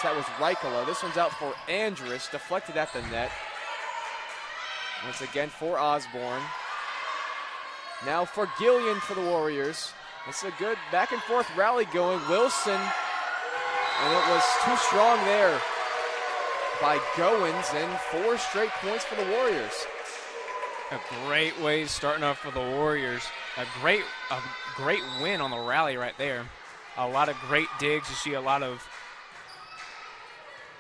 That was Reikola. This one's out for Andrus, deflected at the net. Once again for Osborne. Now for Gillian for the Warriors. It's a good back and forth rally going. Wilson, and it was too strong there by Goins, and 4 straight points for the Warriors. A great way starting off for the Warriors. A great win on the rally right there. A lot of great digs. You see a lot of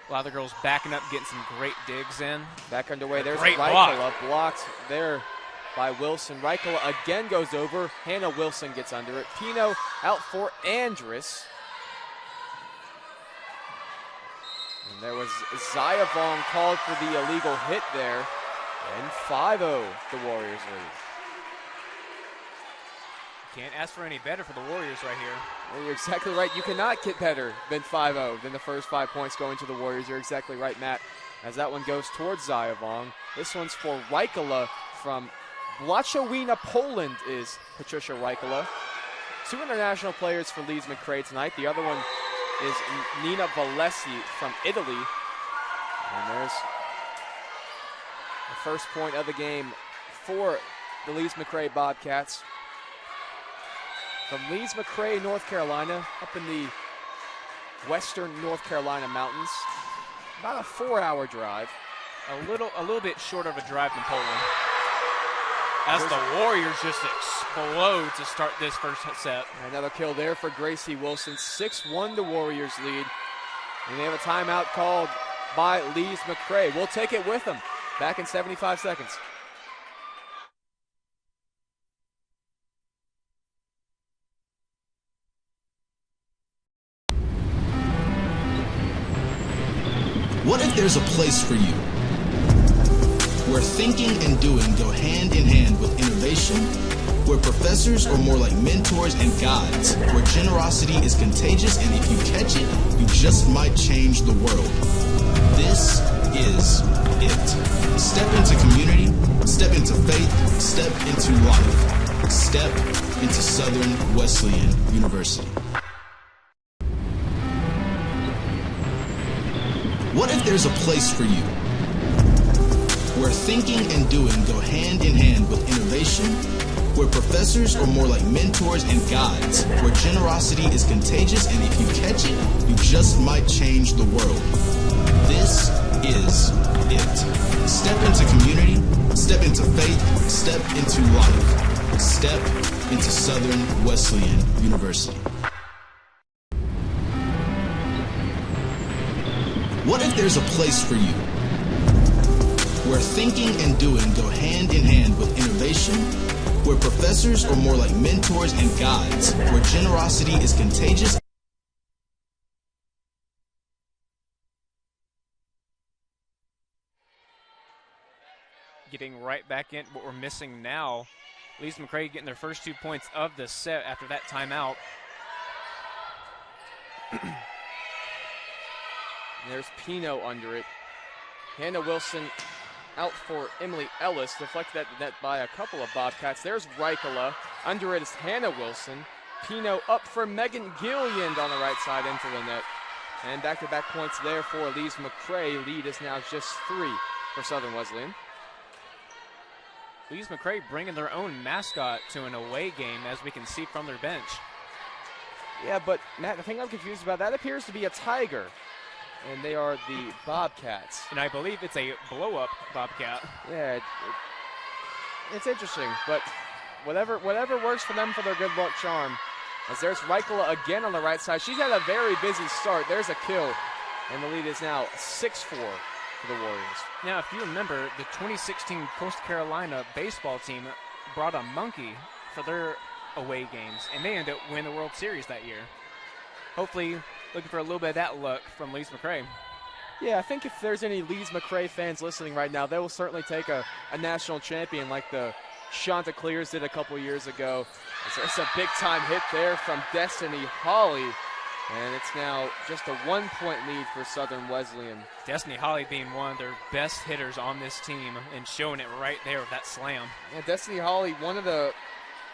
the girls backing up, getting some great digs in. Back underway. There's great Reikola blocked there by Wilson. Reikola again goes over. Hannah Wilson gets under it. Pino out for Andrus. And there was Zayavong called for the illegal hit there. And 5-0 the Warriors lead. Can't ask for any better for the Warriors right here. Well, you're exactly right. You cannot get better than 5-0 than the first 5 points going to the Warriors. You're exactly right, Matt, as that one goes towards Zayavong. This one's for Reikola from Błaszczowina, Poland is Patricia Reikola. 2 international players for Lees-McRae tonight. The other one is Nina Valesi from Italy. And there's the first point of the game for the Lees-McRae Bobcats. From Lees-McRae, North Carolina, up in the western North Carolina mountains. About a 4-hour drive. A little bit short of a drive than Poland. As the Warriors just explode to start this first set. Another kill there for Gracie Wilson. 6-1 the Warriors lead. And they have a timeout called by Lees-McRae. We'll take it with them. Back in 75 seconds. What if there's a place for you where thinking and doing go hand in hand with innovation, where professors are more like mentors and guides, where generosity is contagious and if you catch it, you just might change the world? This is it. Step into community, step into faith, step into life, step into Southern Wesleyan University. What if there's a place for you where thinking and doing go hand in hand with innovation, where professors are more like mentors and guides, where generosity is contagious and if you catch it, you just might change the world? This is it. Step into community, step into faith, step into life, step into Southern Wesleyan University. What if there's a place for you where thinking and doing go hand in hand with innovation, where professors are more like mentors and guides, where generosity is contagious? Getting right back in what we're missing now. Lees-McRae getting their first 2 points of the set after that timeout. There's Pino under it. Hannah Wilson out for Emily Ellis. Deflected at the net by a couple of Bobcats. There's Reikola. Under it is Hannah Wilson. Pino up for Megan Gilliand on the right side into the net. And back-to-back points there for Lees-McRae. Lead is now just 3 for Southern Wesleyan. Lees-McRae bringing their own mascot to an away game, as we can see from their bench. Yeah, but Matt, the thing I'm confused about, that appears to be a tiger. And they are the Bobcats. And I believe it's a blow-up Bobcat. Yeah, it's interesting, but whatever works for them for their good luck charm. As there's Reikola again on the right side. She's had a very busy start. There's a kill, and the lead is now 6-4 for the Warriors. Now, if you remember, the 2016 Coastal Carolina baseball team brought a monkey for their away games, and they ended up winning the World Series that year. Hopefully, looking for a little bit of that luck from Lees-McRae. Yeah, I think if there's any Lees-McRae fans listening right now, they will certainly take a national champion like the Chanticleers did a couple years ago. There's a big-time hit there from Destiny Holly, and it's now just a 1-point lead for Southern Wesleyan. Destiny Holly being one of their best hitters on this team and showing it right there with that slam. Yeah, Destiny Holly, one of the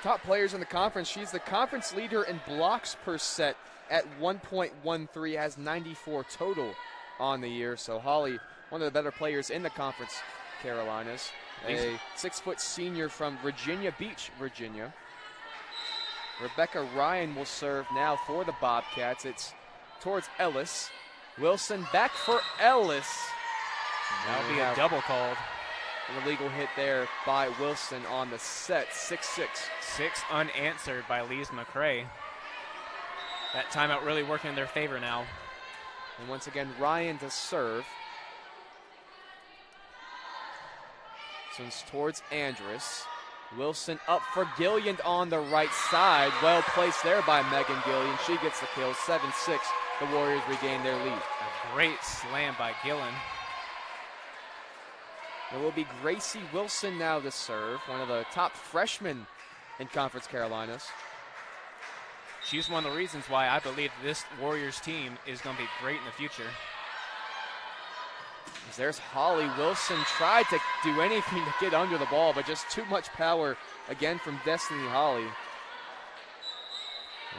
top players in the conference. She's the conference leader in blocks per set at 1.13, has 94 total on the year. So Holly, one of the better players in the Conference Carolinas. A 6-foot senior from Virginia Beach, Virginia. Rebecca Ryan will serve now for the Bobcats. It's towards Ellis. Wilson back for Ellis. That'll be a double called. An illegal hit there by Wilson on the set, 6-6. 6 unanswered by Lees-McRae. That timeout really working in their favor now. And once again, Ryan to serve. This one's towards Andrus. Wilson up for Gillian on the right side. Well placed there by Megan Gillian. She gets the kill, 7-6. The Warriors regain their lead. A great slam by Gillen. It will be Gracie Wilson now to serve, one of the top freshmen in Conference Carolinas. She's one of the reasons why I believe this Warriors team is going to be great in the future. As there's Holly Wilson, tried to do anything to get under the ball, but just too much power again from Destiny Holly.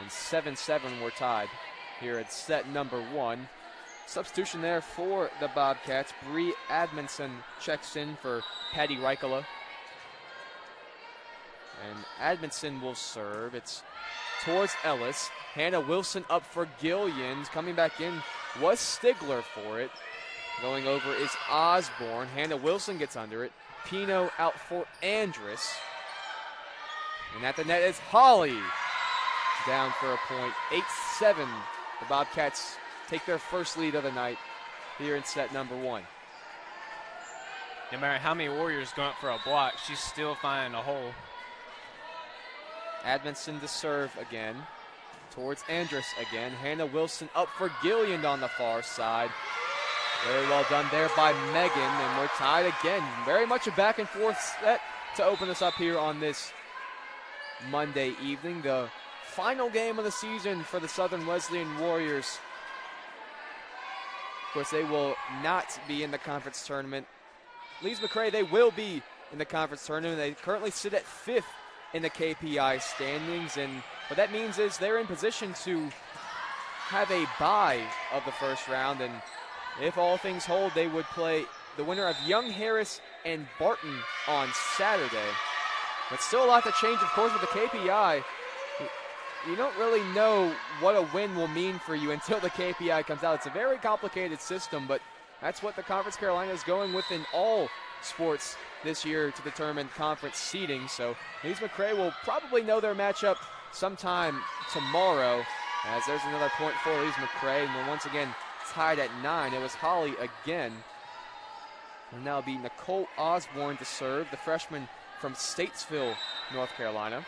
And 7-7 we're tied here at set number 1. Substitution there for the Bobcats. Bree Admonson checks in for Patty Reikola. And Admonson will serve. It's towards Ellis. Hannah Wilson up for Gillians. Coming back in was Stigler for it. Going over is Osborne. Hannah Wilson gets under it. Pino out for Andrus. And at the net is Holly. Down for a point. 8-7. The Bobcats take their first lead of the night here in set number 1. No matter how many Warriors go up for a block, she's still finding a hole. Admonson to serve again. Towards Andrus again. Hannah Wilson up for Gillian on the far side. Very well done there by Megan, and we're tied again. Very much a back and forth set to open us up here on this Monday evening. The final game of the season for the Southern Wesleyan Warriors. Of course, they will not be in the conference tournament. Lees-McRae, they will be in the conference tournament. They currently sit at 5th in the KPI standings, and what that means is they're in position to have a bye of the first round, and if all things hold, they would play the winner of Young Harris and Barton on Saturday. But still a lot to change, of course, with the KPI. You don't really know what a win will mean for you until the KPI comes out. It's a very complicated system, but that's what the Conference Carolina is going with in all sports this year to determine conference seeding. So Lees-McRae will probably know their matchup sometime tomorrow, as there's another point for Lees-McRae, and we're once again tied at 9. It was Holly again. And now it'll be Nicole Osborne to serve, the freshman from Statesville, North Carolina.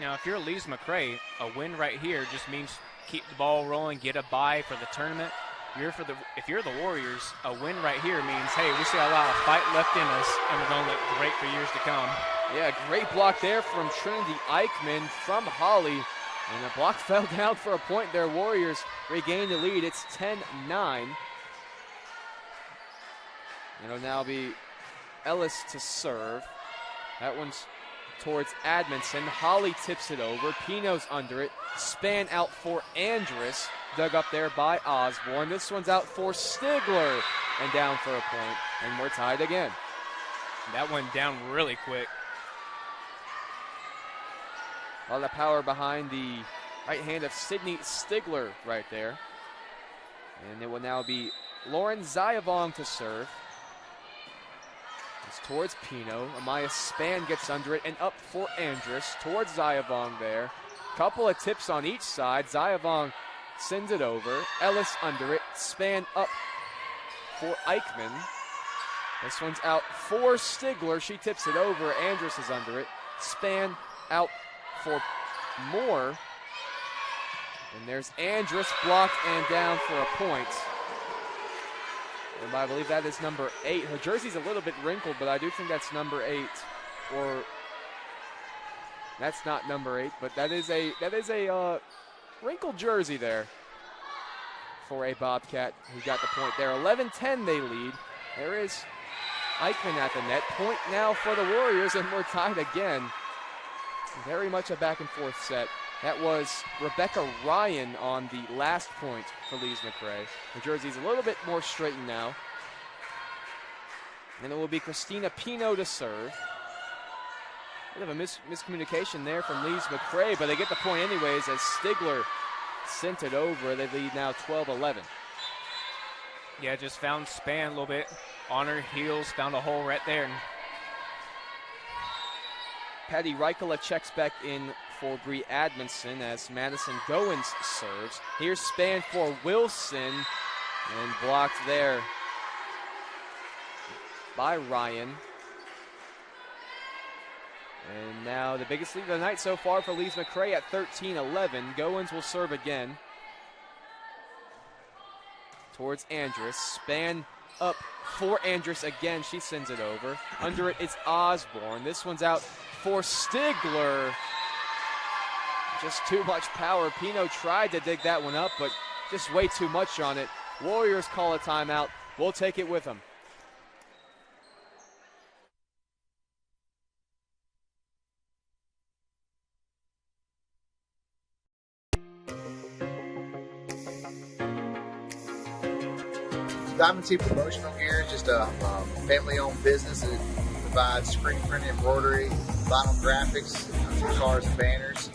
Now, if you're Lees-McRae, a win right here just means keep the ball rolling, get a bye for the tournament. If you're the Warriors, a win right here means, hey, we still got a lot of fight left in us, and we're going to look great for years to come. Yeah, great block there from Trinity Eichmann from Holly. And the block fell down for a point there. Warriors regain the lead. It's 10-9. It'll now be Ellis to serve. That one's towards Admonson. Holly tips it over. Pino's under it. Span out for Andrus. Dug up there by Osborne. This one's out for Stigler. And down for a point. And we're tied again. That went down really quick. A lot of power behind the right hand of Sydney Stigler right there. And it will now be Lauren Zayavong to serve. It's towards Pino. Amaya Span gets under it and up for Andrus. Towards Zayavong there. Couple of tips on each side. Zayavong sends it over. Ellis under it. Span up for Eichmann. This one's out for Stigler. She tips it over. Andrus is under it. Span out for Moore. And there's Andrus blocked and down for a point. And I believe that is number 8. Her jersey's a little bit wrinkled, but I do think that's number 8. Or that's not number 8, but that is a wrinkled jersey there for a Bobcat who got the point there. 11-10 they lead. There is Eichmann at the net. Point now for the Warriors, and we're tied again. Very much a back and forth set. That was Rebecca Ryan on the last point for Lees-McRae. The jersey's a little bit more straightened now. And it will be Christina Pino to serve. Bit of a miscommunication there from Lees-McRae, but they get the point anyways as Stigler sent it over. They lead now 12-11. Yeah, just found Span a little bit on her heels, found a hole right there. Patty Reikola checks back in for Bree Admonson as Madison Goins serves. Here's Span for Wilson, and blocked there by Ryan. And now the biggest lead of the night so far for Lees-McRae at 13-11. Goins will serve again. Towards Andrus. Span up for Andrus again. She sends it over. Under it is Osborne. This one's out for Stigler. Just too much power. Pino tried to dig that one up, but just way too much on it. Warriors call a timeout. We'll take it with them. Diamond T Promotional Gear is just a family-owned business that provides screen print, embroidery, vinyl graphics, for cars and banners.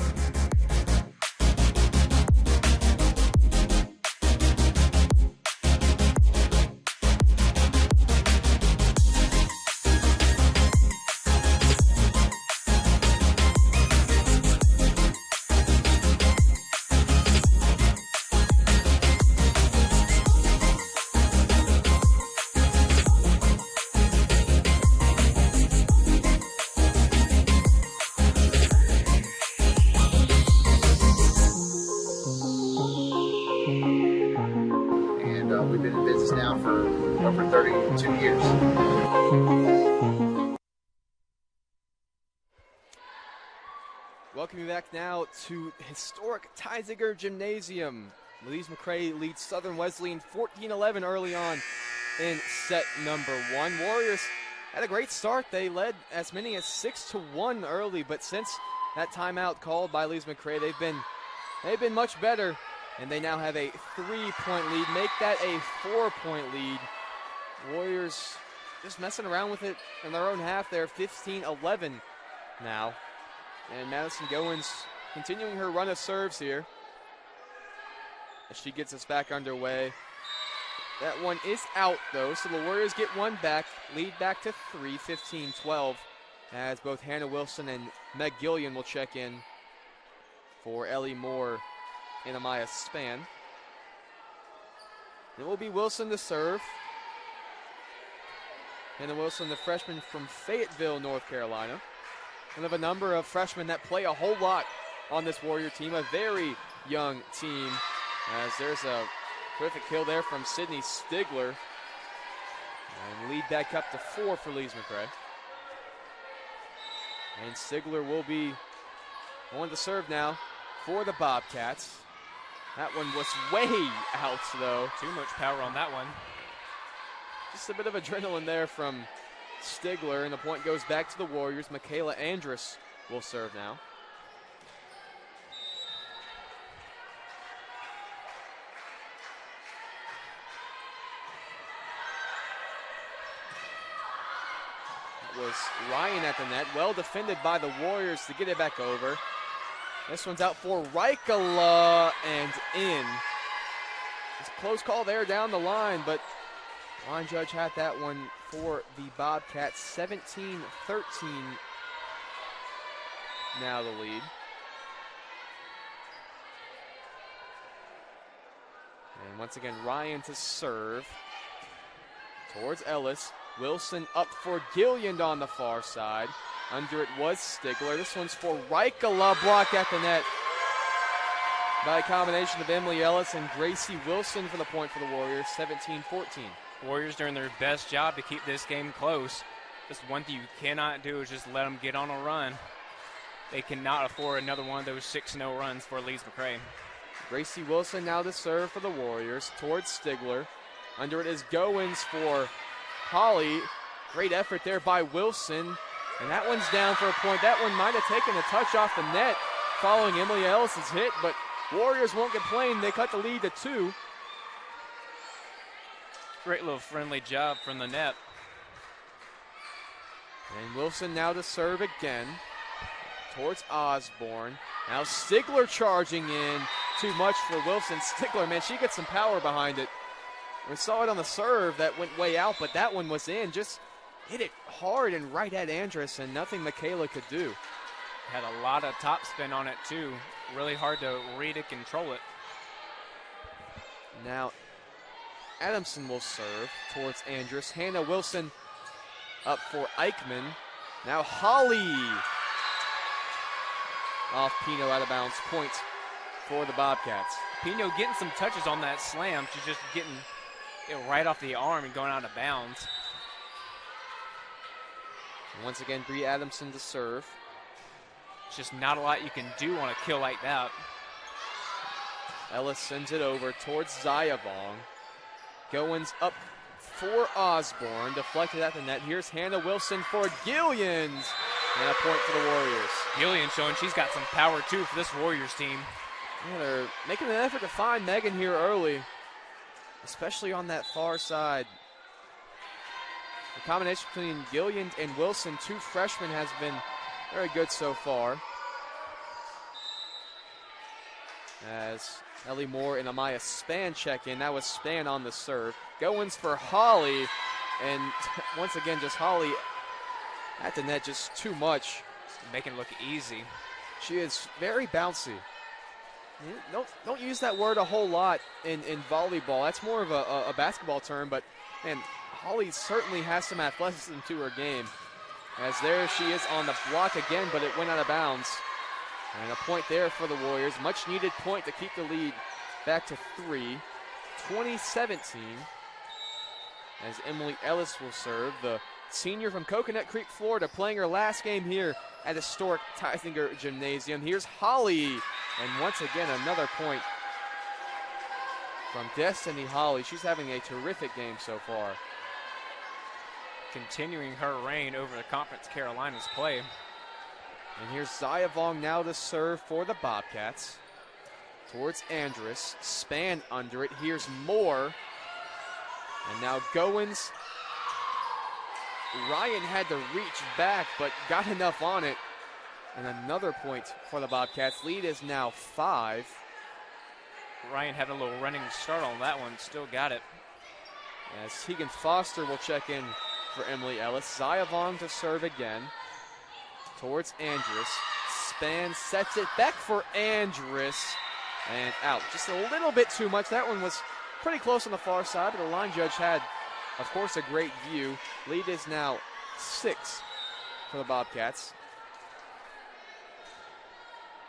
We've been in business now for over 32 years. Welcome you back now to historic Teisiger Gymnasium. Lees-McRae leads Southern Wesleyan 14-11 early on in set number 1. Warriors had a great start. They led as many as 6-1 early, but since that timeout called by Lees-McRae, they've been much better. And they now have a 3-point lead. Make that a 4-point lead. Warriors just messing around with it in their own half. They're 15-11 now. And Madison Goins continuing her run of serves here as she gets us back underway. That one is out, though, so the Warriors get one back. Lead back to 3, 15-12, as both Hannah Wilson and Meg Gillian will check in for Ellie Moore and Amaya Span. It will be Wilson to serve. Hannah Wilson, the freshman from Fayetteville, North Carolina. One of a number of freshmen that play a whole lot on this Warrior team, a very young team, as there's a terrific kill there from Sydney Stigler. And lead back up to 4 for Lees-McRae. And Stigler will be on to serve now for the Bobcats. That one was way out, though. Too much power on that one. Just a bit of adrenaline there from Stigler, and the point goes back to the Warriors. Michaela Andrus will serve now. It was Ryan at the net. Well defended by the Warriors to get it back over. This one's out for Reikola and in. It's a close call there down the line, but line judge had that one for the Bobcats. 17-13 now the lead. And once again, Ryan to serve towards Ellis. Wilson up for Gilliand on the far side. Under it was Stigler. This one's for Reikola. Block at the net by a combination of Emily Ellis and Gracie Wilson for the point for the Warriors. 17-14. Warriors doing their best job to keep this game close. Just one thing you cannot do is just let them get on a run. They cannot afford another one of those 6-0 runs for Lees-McRae. Gracie Wilson now to serve for the Warriors towards Stigler. Under it is Goins for Holly. Great effort there by Wilson. And that one's down for a point. That one might have taken a touch off the net following Emily Ellis's hit, but Warriors won't complain. They cut the lead to 2. Great little friendly job from the net. And Wilson now to serve again towards Osborne. Now Stigler charging in. Too much for Wilson. Stigler, man, she gets some power behind it. We saw it on the serve that went way out, but that one was in. Just hit it hard and right at Andrus, and nothing Michaela could do. Had a lot of topspin on it, too. Really hard to read and control it. Now, Adamson will serve towards Andrus. Hannah Wilson up for Eichmann. Now Holly off Pino out of bounds. Point for the Bobcats. Pino getting some touches on that slam. She's just getting it right off the arm and going out of bounds. And once again, Bree Adamson to serve. It's just not a lot you can do on a kill like that. Ellis sends it over towards Zayavong. Goins up for Osborne, deflected at the net. Here's Hannah Wilson for Gillians, and a point for the Warriors. Gillian showing she's got some power too for this Warriors team. Yeah, they're making an effort to find Megan here early, especially on that far side. The combination between Gillian and Wilson, 2 freshmen, has been very good so far. As Ellie Moore and Amaya Spann check in. That was Spann on the serve. Goins for Holly. And once again, just Holly at the net, just too much. Making it look easy. She is very bouncy. Don't use that word a whole lot in volleyball. That's more of a basketball term, but man, Holly certainly has some athleticism to her game. As there she is on the block again, but it went out of bounds. And a point there for the Warriors. Much needed point to keep the lead back to 3. 2017. As Emily Ellis will serve. The senior from Coconut Creek, Florida, playing her last game here at historic Tithinger Gymnasium. Here's Holly. And once again, another point from Destiny Holly. She's having a terrific game so far. Continuing her reign over the Conference Carolinas play. And here's Zayavong now to serve for the Bobcats. Towards Andrus. Spann under it. Here's Moore. And now Goins. Ryan had to reach back, but got enough on it. And another point for the Bobcats. Lead is now 5. Ryan had a little running start on that one. Still got it. As Tegan Foster will check in for Emily Ellis. Zayavong to serve again. Towards Andrus. Spann sets it back for Andrus. And out. Just a little bit too much. That one was pretty close on the far side, but the line judge had, of course, a great view. Lead is now 6 for the Bobcats.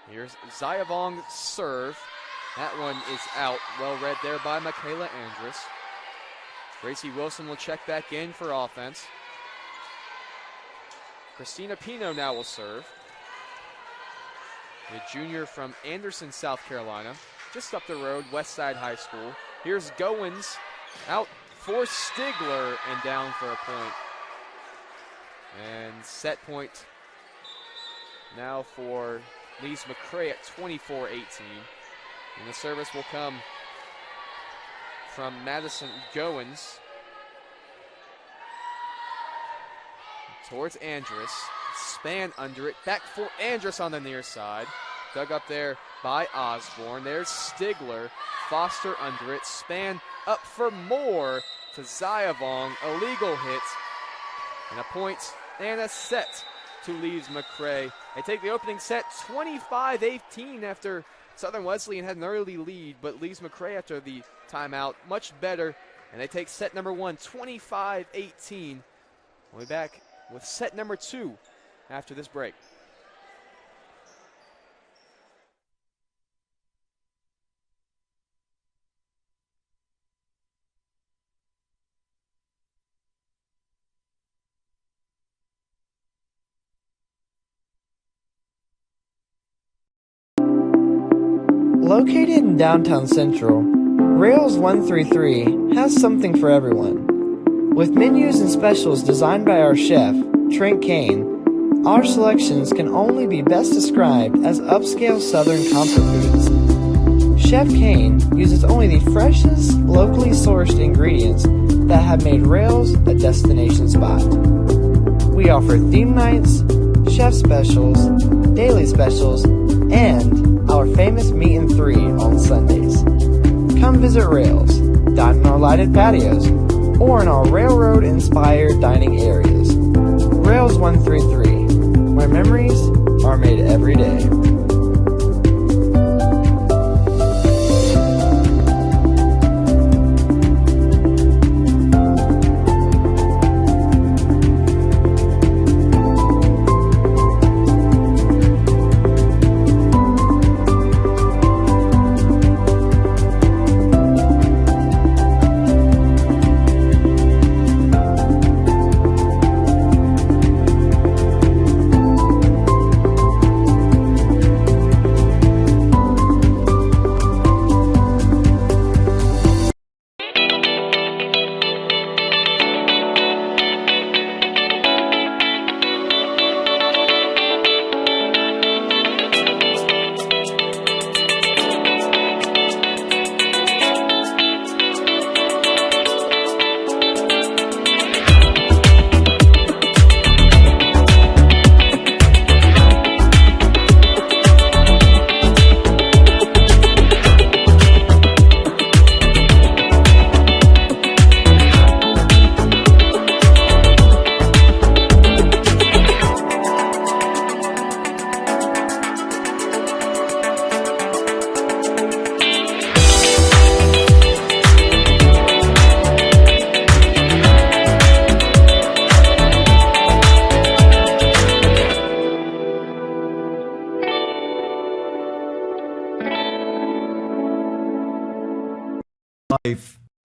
Here's Zayavong's serve. That one is out. Well read there by Michaela Andrus. Gracie Wilson will check back in for offense. Christina Pino now will serve. A junior from Anderson, South Carolina, just up the road, Westside High School. Here's Goins out for Stigler and down for a point. And set point now for Lees-McRae at 24-18. And the service will come from Madison Goins. Towards Andrus. Spann under it. Back for Andrus on the near side. Dug up there by Osborne. There's Stigler. Foster under it. Spann up for Moore to Zayavong. A legal hit. And a point and a set to Lees-McRae. They take the opening set 25-18 after Southern Wesleyan had an early lead, but Lees-McRae after the timeout much better. And they take set number 1, 25-18. We'll be back with set number 2 after this break. Located in downtown Central, Rails 133 has something for everyone. With menus and specials designed by our chef, Trent Kane, Our selections can only be best described as upscale Southern comfort foods. Chef Kane uses only the freshest, locally sourced ingredients that have made Rails a destination spot. We offer theme nights, chef specials, daily specials, and our famous Meet and 3 on Sundays. Come visit Rails, dine in our lighted patios, or in our railroad-inspired dining areas. Rails 133, where memories are made every day.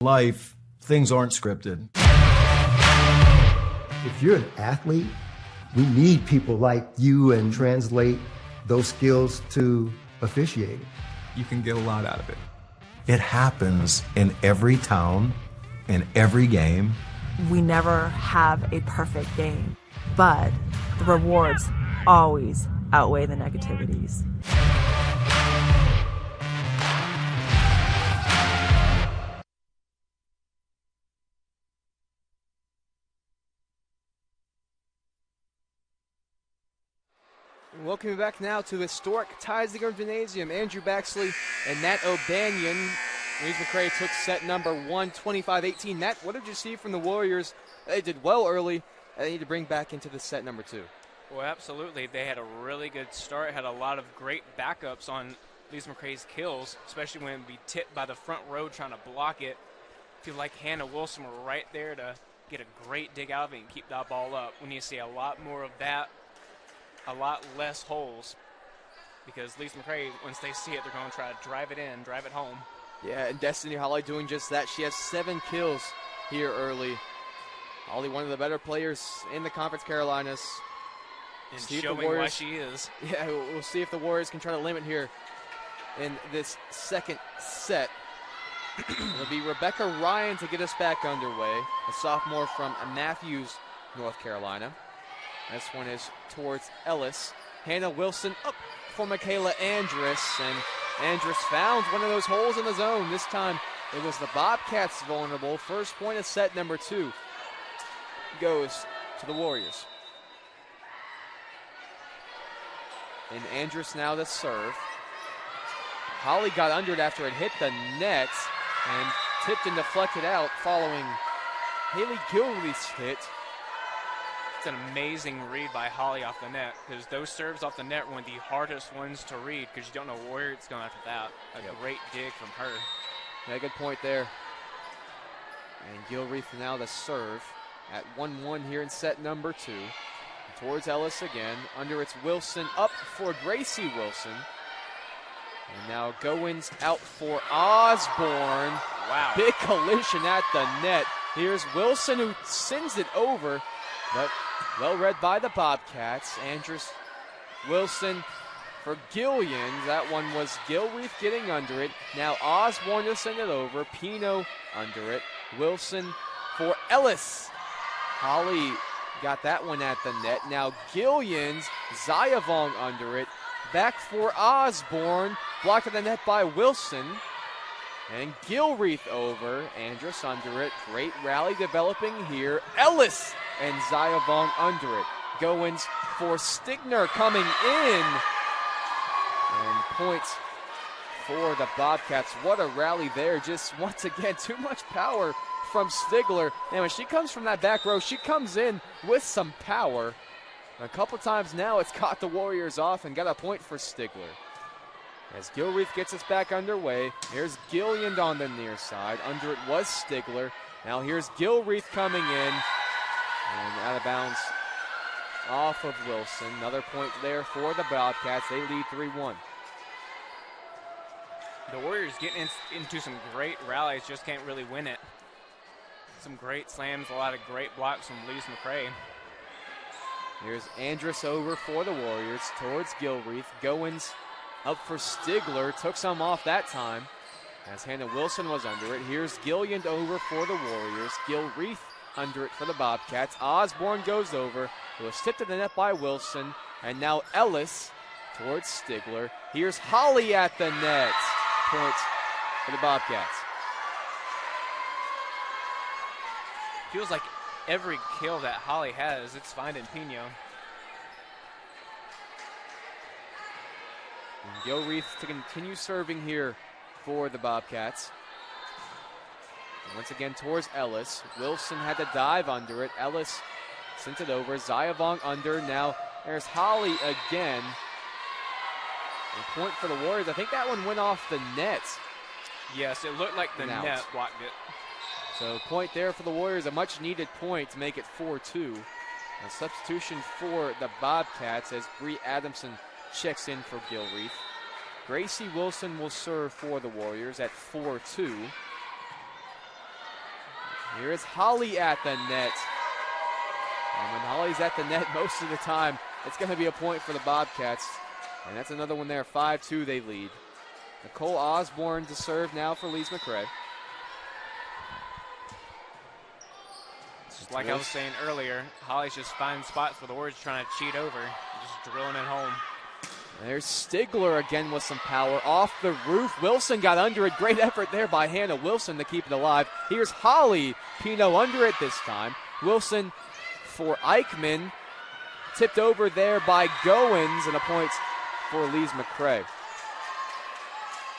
Life, things aren't scripted. If you're an athlete, we need people like you and translate those skills to officiating. You can get a lot out of it. It happens in every town, in every game. We never have a perfect game, but the rewards always outweigh the negativities. Welcome you back now to historic Tysinger Gymnasium. Andrew Baxley and Nat O'Banion. Lees-McRae took set number 1, 25-18. Nat, what did you see from the Warriors? They did well early, and they need to bring back into the set number 2. Well, absolutely. They had a really good start, had a lot of great backups on Lees-McRae's kills, especially when we tipped by the front row trying to block it. People like Hannah Wilson were right there to get a great dig out of it and keep that ball up. We need to see a lot more of that. A lot less holes, because Lees-McRae, once they see it, they're going to try to drive it in, drive it home. Yeah, and Destiny Holly doing just that. She has 7 kills here early. Holly, one of the better players in the Conference Carolinas. And showing why she is. Yeah, we'll see if the Warriors can try to limit here in this second set. It'll be Rebecca Ryan to get us back underway, a sophomore from Matthews, North Carolina. This one is towards Ellis. Hannah Wilson up for Michaela Andrus, and Andrus found one of those holes in the zone. This time it was the Bobcats vulnerable. First point of set number 2 goes to the Warriors. And Andrus now the serve. Holly got under it after it hit the net and tipped and deflected out following Haley Gilreath's hit. It's an amazing read by Holly off the net, because those serves off the net were one of the hardest ones to read, because you don't know where it's going after that. A great dig from her. Yeah, good point there. And Gilreath now the serve at 1-1 here in set number 2. Towards Ellis again. Under it's Wilson up for Gracie Wilson. And now Goins out for Osborne. Wow. Big collision at the net. Here's Wilson who sends it over, but well read by the Bobcats. Andrus Wilson for Gillian. That one was Gilreath getting under it. Now Osborne to send it over. Pino under it. Wilson for Ellis. Holly got that one at the net. Now Gillians, Zayavong under it. Back for Osborne. Blocked at the net by Wilson. And Gilreath over. Andrus under it. Great rally developing here. Ellis and Zayavong under it. Goins for Stigner coming in. And points for the Bobcats. What a rally there. Just once again, too much power from Stigler. And when she comes from that back row, she comes in with some power. A couple times now, it's caught the Warriors off and got a point for Stigler. As Gilreath gets us back underway, here's Gilliand on the near side. Under it was Stigler. Now here's Gilreath coming in. And out of bounds off of Wilson. Another point there for the Bobcats. They lead 3-1. The Warriors getting into some great rallies, just can't really win it. Some great slams, a lot of great blocks from Lees-McRae. Here's Andrus over for the Warriors towards Gilreath. Goins up for Stigler. Took some off that time as Hannah Wilson was under it. Here's Gilliand over for the Warriors. Gilreath under it for the Bobcats. Osborne goes over. It was tipped to the net by Wilson. And now Ellis towards Stigler. Here's Holly at the net. Points for the Bobcats. Feels like every kill that Holly has, it's finding Pino. And Gilreath to continue serving here for the Bobcats. And once again towards Ellis. Wilson had to dive under it. Ellis sent it over. Zayavong under. Now there's Holly again. And point for the Warriors. I think that one went off the net. Yes, it looked like the net blocked it. So point there for the Warriors, a much needed point to make it 4-2. A substitution for the Bobcats as Bree Adamson checks in for Gilreath. Gracie Wilson will serve for the Warriors at 4-2. Here is Holly at the net. And when Holly's at the net most of the time, it's going to be a point for the Bobcats. And that's another one there, 5-2 they lead. Nicole Osborne to serve now for Lees-McRae. Like I was saying earlier, Holly's just finding spots for the Warriors trying to cheat over, just drilling it home. There's Stigler again with some power off the roof. Wilson got under it. Great effort there by Hannah Wilson to keep it alive. Here's Holly. Pino under it this time. Wilson for Eichmann. Tipped over there by Goins, and a point for Lees-McRae.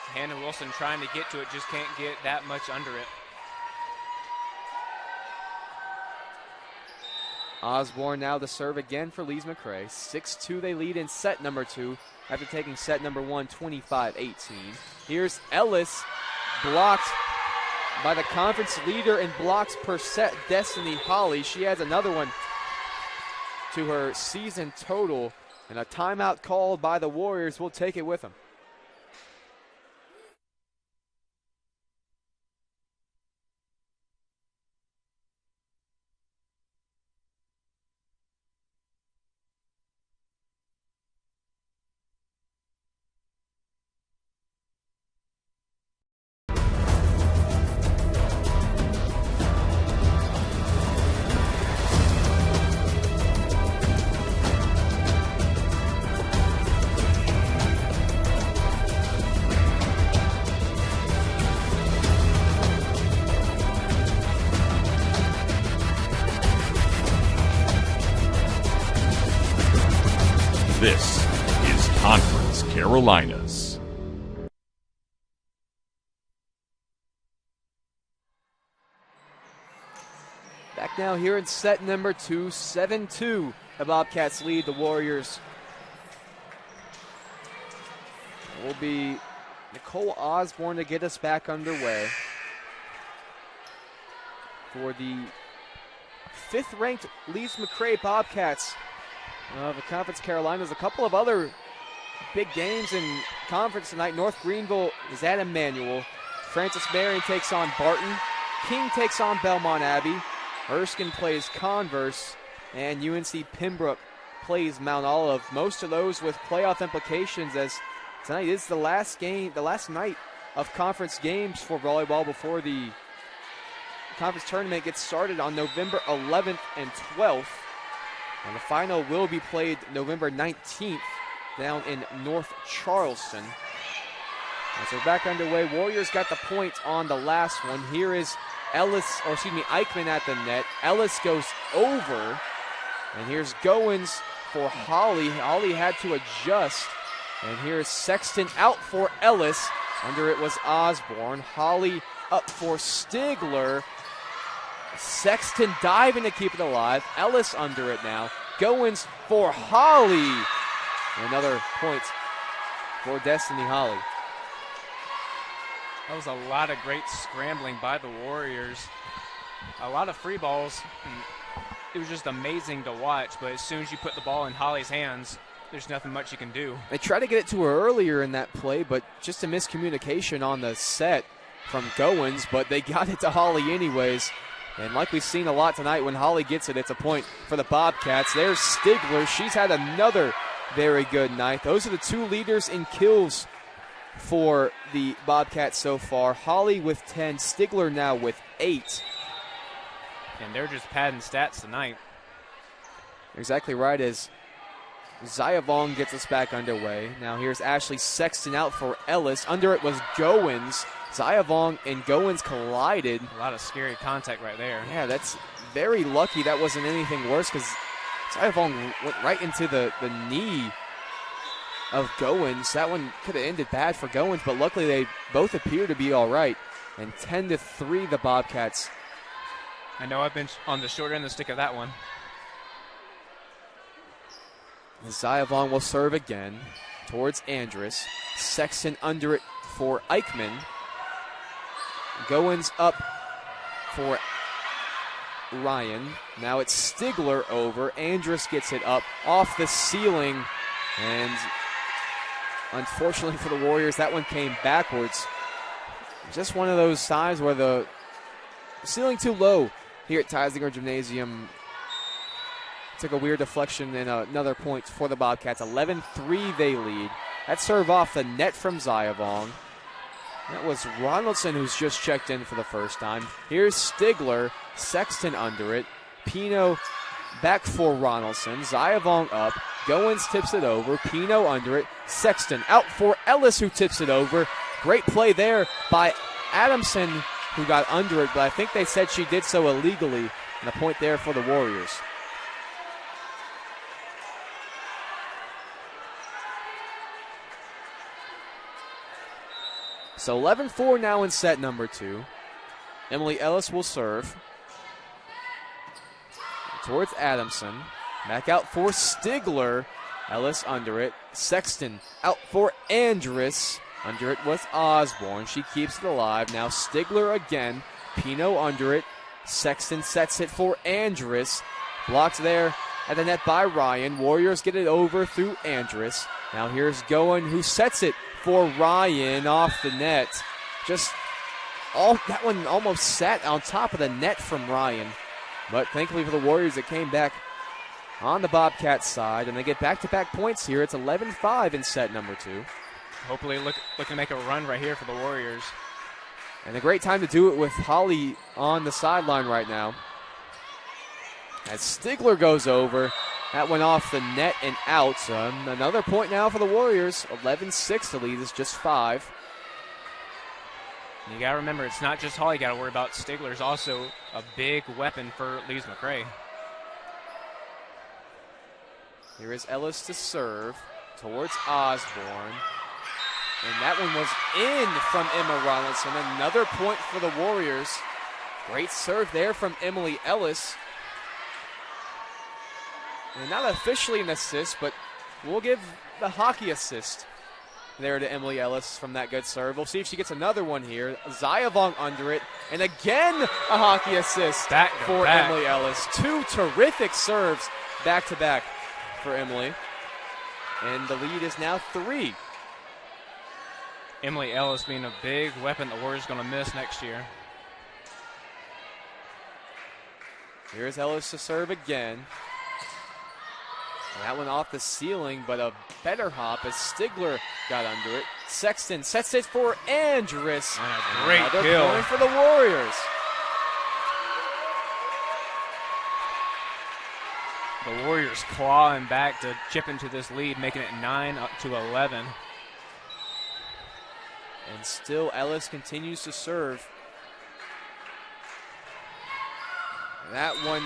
Hannah Wilson trying to get to it, just can't get that much under it. Osborne now to serve again for Lees-McRae. 6-2 they lead in set number 2 after taking set number 1, 25-18. Here's Ellis, blocked by the conference leader in blocks per set, Destiny Holly. She adds another one to her season total, and a timeout called by the Warriors. Will take it with them. This is Conference Carolinas. Back now here in set number 2, 7-2. The Bobcats lead the Warriors. It will be Nicole Osborne to get us back underway for the 5th-ranked Lees-McRae Bobcats of the Conference Carolinas. A couple of other big games in conference tonight. North Greenville is at Emmanuel. Francis Marion takes on Barton. King takes on Belmont Abbey. Erskine plays Converse. And UNC Pembroke plays Mount Olive. Most of those with playoff implications, as tonight is the last game, the last night of conference games for volleyball before the conference tournament gets started on November 11th and 12th. And the final will be played November 19th down in North Charleston. As we're back underway, Warriors got the point on the last one. Here is Eichmann at the net. Ellis goes over. And here's Goins for Holly. Holly had to adjust. And here's Sexton out for Ellis. Under it was Osborne. Holly up for Stigler. Sexton diving to keep it alive. Ellis under it now. Goins for Holly. Another point for Destiny Holly. That was a lot of great scrambling by the Warriors. A lot of free balls. It was just amazing to watch, but as soon as you put the ball in Holly's hands, there's nothing much you can do. They tried to get it to her earlier in that play, but just a miscommunication on the set from Goins, but they got it to Holly anyways. And like we've seen a lot tonight, when Holly gets it, it's a point for the Bobcats. There's Stigler. She's had another very good night. Those are the two leaders in kills for the Bobcats so far. Holly with 10, Stigler now with 8. And they're just padding stats tonight. Exactly right, as Zaya Vong gets us back underway. Now here's Ashley Sexton out for Ellis. Under it was Goins. Zaya Vong and Goins collided. A lot of scary contact right there. Yeah, that's very lucky that wasn't anything worse, because Zaya Vong went right into the knee of Goins. That one could have ended bad for Goins, but luckily they both appear to be all right. And 10-3 the Bobcats. I know I've been on the short end of the stick of that one. Zaya Vong will serve again towards Andrus. Sexton under it for Eichmann. Goins up for Ryan. Now it's Stigler over. Andrus gets it up off the ceiling. And unfortunately for the Warriors, that one came backwards. Just one of those times where the ceiling too low here at Teisinger Gymnasium. Took a weird deflection and another point for the Bobcats. 11-3 they lead. That serve off the net from Zaya Vong. That was Ronaldson who's just checked in for the first time. Here's Stigler, Sexton under it. Pino back for Ronaldson. Zaya Vong up. Goins tips it over. Pino under it. Sexton out for Ellis, who tips it over. Great play there by Adamson, who got under it, but I think they said she did so illegally. And a point there for the Warriors. So 11-4 now in set number 2. Emily Ellis will serve towards Adamson. Back out for Stigler. Ellis under it. Sexton out for Andrus. Under it was Osborne. She keeps it alive. Now Stigler again. Pino under it. Sexton sets it for Andrus. Blocked there at the net by Ryan. Warriors get it over through Andrus. Now here's Goin, who sets it for Ryan off the net. That one almost sat on top of the net from Ryan. But thankfully for the Warriors, it came back on the Bobcats side, and they get back-to-back points here. It's 11-5 in set number 2. Hopefully looking to make a run right here for the Warriors. And a great time to do it with Holly on the sideline right now. As Stigler goes over, that went off the net and out. Another point now for the Warriors. 11-6 to lead is just 5. You got to remember, it's not just Holly you got to worry about. Stigler's also a big weapon for Lees-McRae. Here is Ellis to serve towards Osborne. And that one was in from Emma Ronaldson. Another point for the Warriors. Great serve there from Emily Ellis. And not officially an assist, but we'll give the hockey assist there to Emily Ellis from that good serve. We'll see if she gets another one here. Zaya Vong under it. And again, a hockey assist for Emily Ellis. 2 terrific serves back-to-back for Emily. And the lead is now 3. Emily Ellis being a big weapon the Warriors going to miss next year. Here's Ellis to serve again. And that one off the ceiling, but a better hop as Stigler got under it. Sexton sets it for Andrus. And a great Another kill point for the Warriors. The Warriors clawing back to chip into this lead, making it 9-11. And still Ellis continues to serve. That one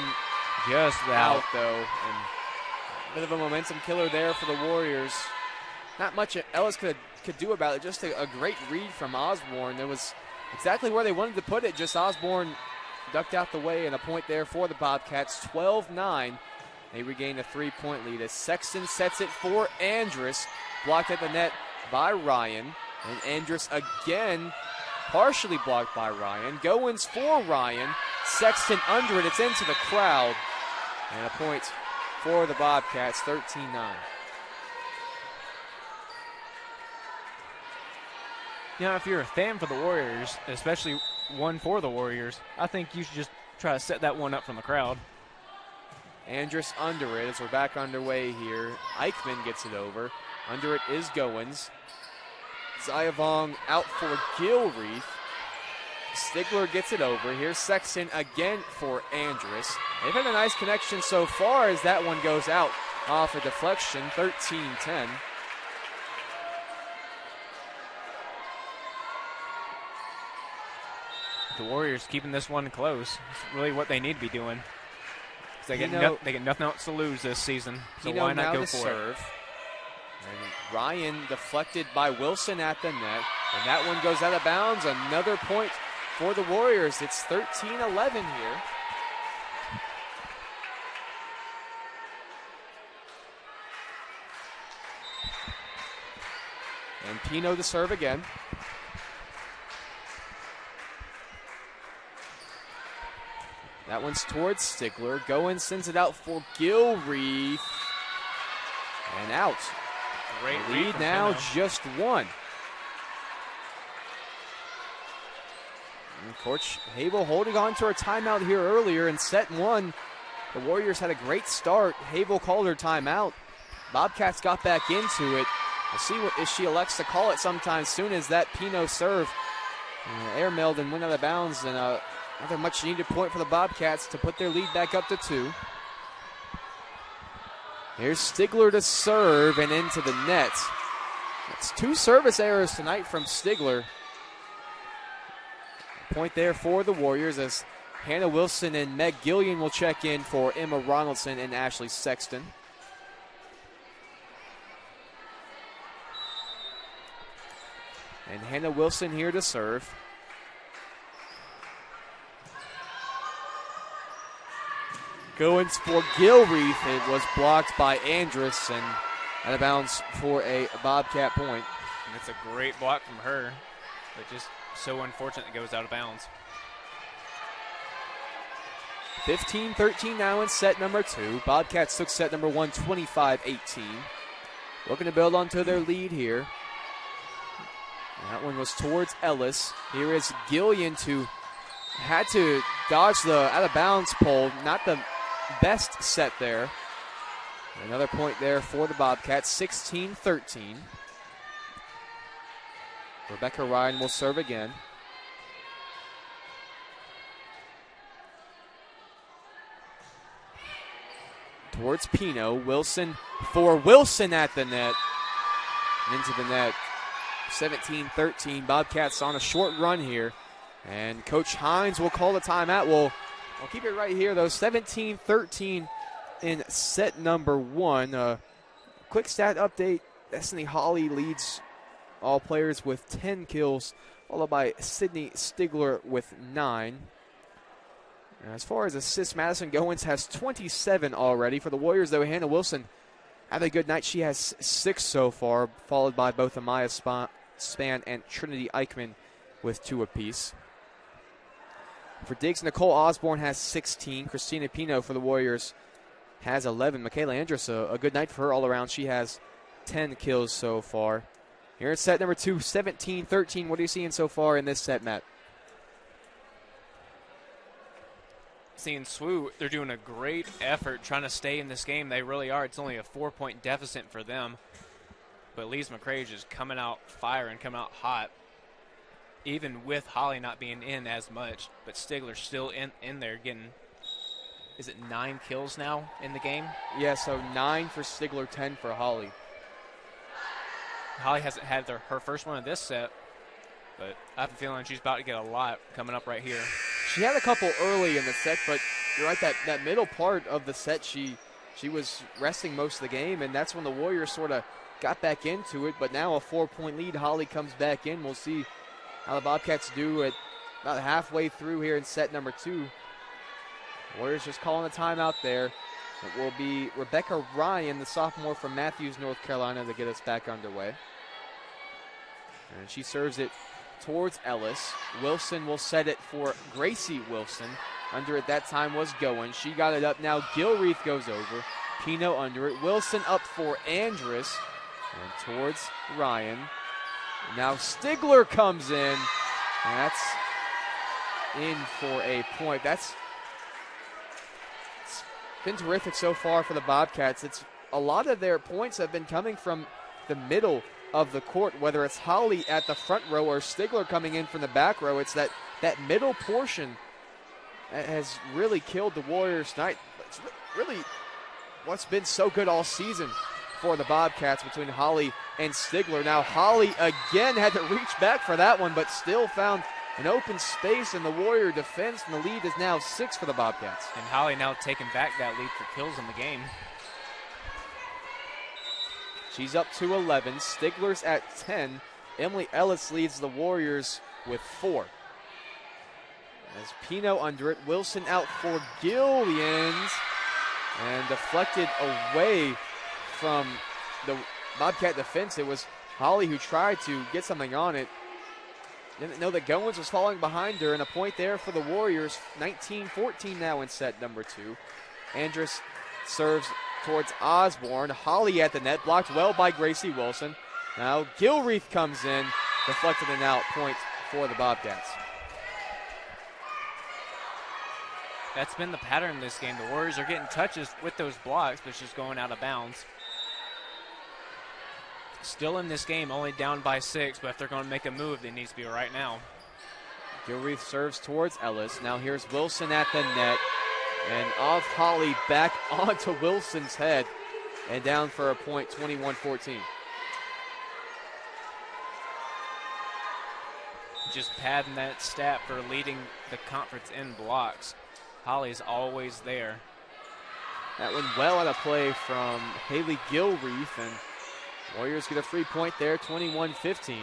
just out though. And a bit of a momentum killer there for the Warriors. Not much Ellis could do about it. Just a great read from Osborne. It was exactly where they wanted to put it. Just Osborne ducked out the way, and a point there for the Bobcats. 12-9. They regain a 3-point lead as Sexton sets it for Andrus. Blocked at the net by Ryan. And Andrus again partially blocked by Ryan. Goins for Ryan. Sexton under it. It's into the crowd. And a point for the Bobcats, 13-9. You know, if you're a fan for the Warriors, especially one for the Warriors, I think you should just try to set that one up from the crowd. Andrus under it as we're back underway here. Eichmann gets it over. Under it is Goins. Zayavong out for Gilreath. Stigler gets it over. Here's Sexton again for Andrus. They've had a nice connection so far as that one goes out off a deflection, 13-10. The Warriors keeping this one close. It's really what they need to be doing. They get nothing else to lose this season, so why not go for it? And Ryan deflected by Wilson at the net, and that one goes out of bounds. Another point for the Warriors. It's 13-11 here. And Pino to serve again. That one's towards Stigler. Goins sends it out for Gilreath. And out. Great lead now, just one. And Coach Habel holding on to her timeout here earlier in set one. The Warriors had a great start. Habel called her timeout. Bobcats got back into it. We'll see if she elects to call it sometime soon as that Pino serve airmailed and went out of bounds. And another much-needed point for the Bobcats to put their lead back up to 2. Here's Stigler to serve and into the net. That's 2 service errors tonight from Stigler. Point there for the Warriors as Hannah Wilson and Meg Gillian will check in for Emma Ronaldson and Ashley Sexton. And Hannah Wilson here to serve. Goins for Gilreath. It was blocked by Andrus and out of bounds for a Bobcat point. And it's a great block from her, but just so unfortunate it goes out of bounds. 15-13 now in set number 2. Bobcats took set number 1, 25-18. Looking to build onto their lead here. And that one was towards Ellis. Here is Gillian had to dodge the out of bounds pole. Not the best set there. Another point there for the Bobcats, 16-13. Rebecca Ryan will serve again. Towards Pino. Wilson for Wilson at the net. And into the net. 17-13. Bobcats on a short run here. And Coach Hines will call the timeout. We'll keep it right here, though. 17-13 in set number 1. Quick stat update. Destiny Holly leads all players with 10 kills, followed by Sydney Stigler with 9. As far as assists, Madison Goins has 27 already. For the Warriors, though, Hannah Wilson had a good night. She has 6 so far, followed by both Amaya Span and Trinity Eichmann with 2 apiece. For Diggs, Nicole Osborne has 16. Christina Pino for the Warriors has 11. Michaela Andrus, a good night for her all around. She has 10 kills so far. Here in set number 2, 17-13. What are you seeing so far in this set, Matt? Seeing SWU, they're doing a great effort trying to stay in this game. They really are. It's only a 4-point deficit for them. But Lees-McRae is just coming out firing, coming out hot. Even with Holly not being in as much, but Stigler's still in there getting is it 9 kills now in the game? Yeah, so 9 for Stigler, 10 for Holly. Holly hasn't had her first one of this set, but I have a feeling she's about to get a lot coming up right here. She had a couple early in the set, but you're right, that middle part of the set, she was resting most of the game, and that's when the Warriors sort of got back into it. But now a 4-point lead. Holly comes back in. We'll see how the Bobcats do at about halfway through here in set number 2. Warriors just calling a timeout there. It will be Rebecca Ryan, the sophomore from Matthews, North Carolina, to get us back underway. And she serves it towards Ellis. Wilson will set it for Gracie Wilson. Under it that time was Goins. She got it up now. Gilreath goes over. Pino under it. Wilson up for Andrus. And towards Ryan. Now Stigler comes in. And that's in for a point. It's been terrific so far for the Bobcats. It's a lot of their points have been coming from the middle of the court, whether it's Holly at the front row or Stigler coming in from the back row. It's that middle portion that has really killed the Warriors tonight. It's really what's been so good all season for the Bobcats between Holly and Stigler. Now Holly again had to reach back for that one, but still found an open space in the Warrior defense, and the lead is now 6 for the Bobcats. And Holly now taking back that lead for kills in the game. She's up to 11. Stigler's at 10. Emily Ellis leads the Warriors with 4. As Pino under it, Wilson out for Gillians, and deflected away from the Bobcat defense. It was Holly who tried to get something on it. Didn't know that Goins was falling behind her, and a point there for the Warriors. 19-14 now in set number 2. Andrus serves towards Osborne. Holly at the net, blocked well by Gracie Wilson. Now Gilreath comes in, deflected and out, point for the Bobcats. That's been the pattern in this game. The Warriors are getting touches with those blocks, but it's just going out of bounds. Still in this game, only down by 6, but if they're going to make a move, it needs to be right now. Gilreath serves towards Ellis. Now here's Wilson at the net. And off Holly back onto Wilson's head. And down for a point, 21-14. Just padding that stat for leading the conference in blocks. Holly's always there. That one well out of play from Haley Gilreath, and Warriors get a free point there, 21-15.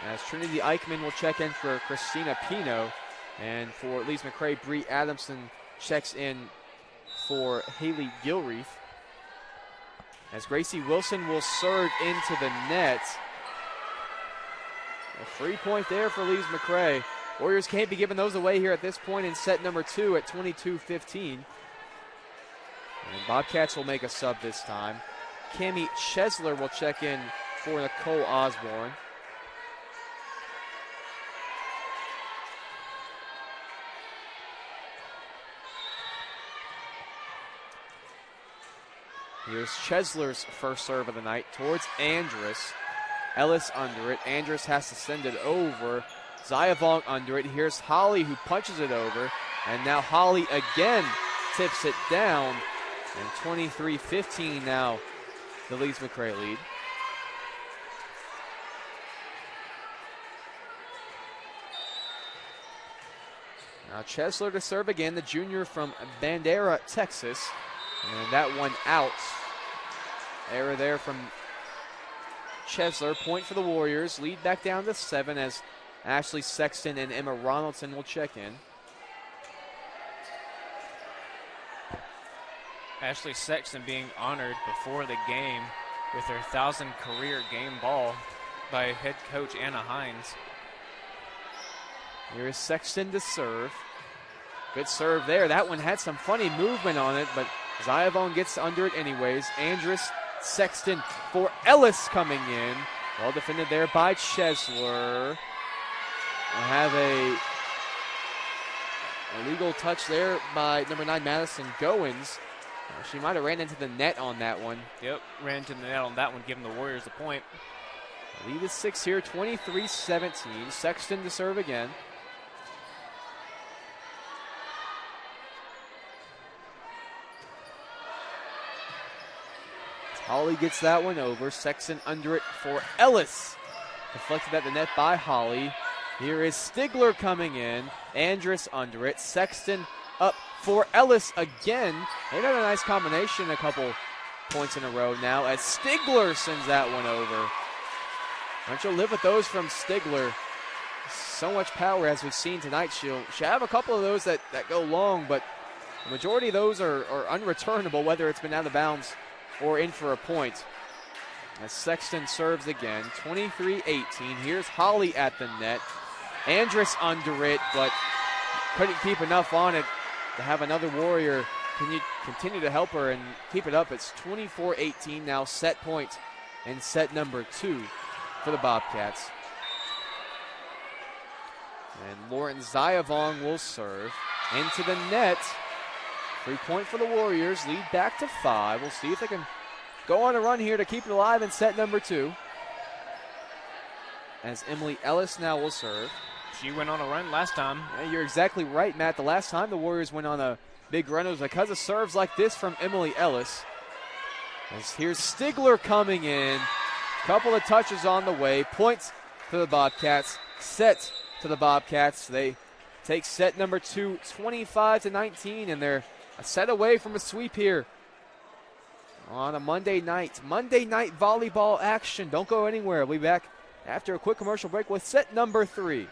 As Trinity Eichmann will check in for Christina Pino, and for Lees-McRae, Bree Adamson checks in for Haley Gilreath. As Gracie Wilson will serve into the net. A free point there for Lees-McRae. Warriors can't be giving those away here at this point in set number 2 at 22-15. And Bobcats will make a sub this time. Cammie Chesler will check in for Nicole Osborne. Here's Chesler's first serve of the night towards Andrus. Ellis under it. Andrus has to send it over. Zayavong under it. Here's Holly who punches it over. And now Holly again tips it down. And 23-15 now, the Lees-McRae lead. Now Chesler to serve again, the junior from Bandera, Texas. And that one out. Error there from Chesler. Point for the Warriors. Lead back down to 7 as Ashley Sexton and Emma Ronaldson will check in. Ashley Sexton being honored before the game with her 1,000 career game ball by head coach Anna Hines. Here is Sexton to serve. Good serve there. That one had some funny movement on it, but Zayavong gets under it anyways. Andrus, Sexton for Ellis coming in. Well defended there by Chesler. I have a illegal touch there by number 9, Madison Goins. She might have ran into the net on that one. Yep, ran into the net on that one, giving the Warriors the point. Lead is 6 here, 23-17. Sexton to serve again. Holly gets that one over. Sexton under it for Ellis. Deflected at the net by Holly. Here is Stigler coming in. Andrus under it. Sexton up for Ellis again. They've had a nice combination, a couple points in a row now as Stigler sends that one over. Don't you live with those from Stigler? So much power as we've seen tonight. She'll have a couple of those that go long, but the majority of those are unreturnable, whether it's been out of bounds or in for a point. As Sexton serves again, 23-18. Here's Holly at the net. Andrus under it, but couldn't keep enough on it to have another Warrior continue to help her and keep it up. It's 24-18 now, set point and set number 2 for the Bobcats. And Lauren Zayavong will serve into the net. 3-point for the Warriors, lead back to 5. We'll see if they can go on a run here to keep it alive in set number 2. As Emily Ellis now will serve. She went on a run last time. Yeah, you're exactly right, Matt. The last time the Warriors went on a big run, it was because of serves like this from Emily Ellis. As here's Stigler coming in. Couple of touches on the way. Points to the Bobcats. Set to the Bobcats. They take set number 2, 25-19, and they're a set away from a sweep here on a Monday night. Monday night volleyball action. Don't go anywhere. We'll be back after a quick commercial break with set number 3.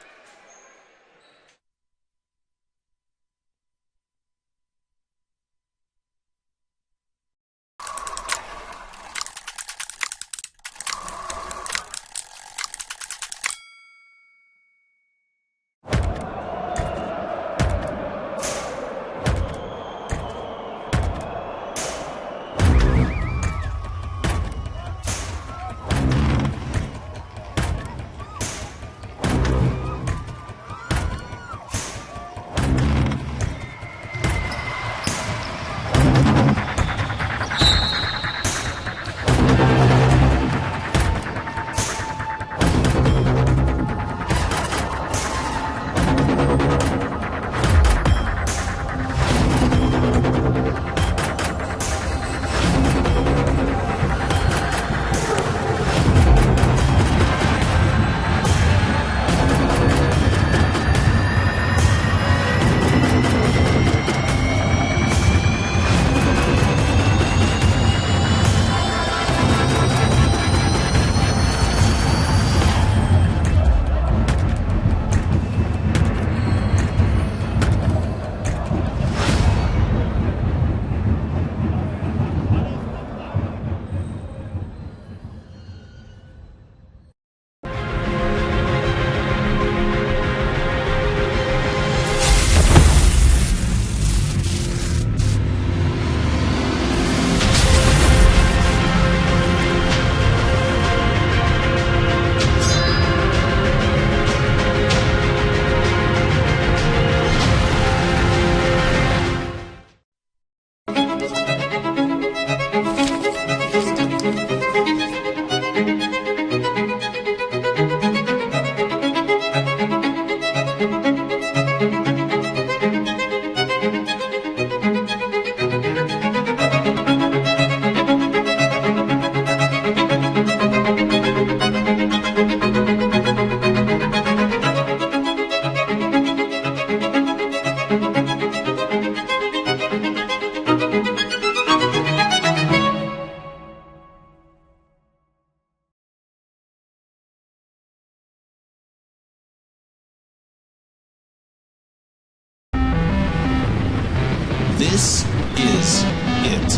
This is it.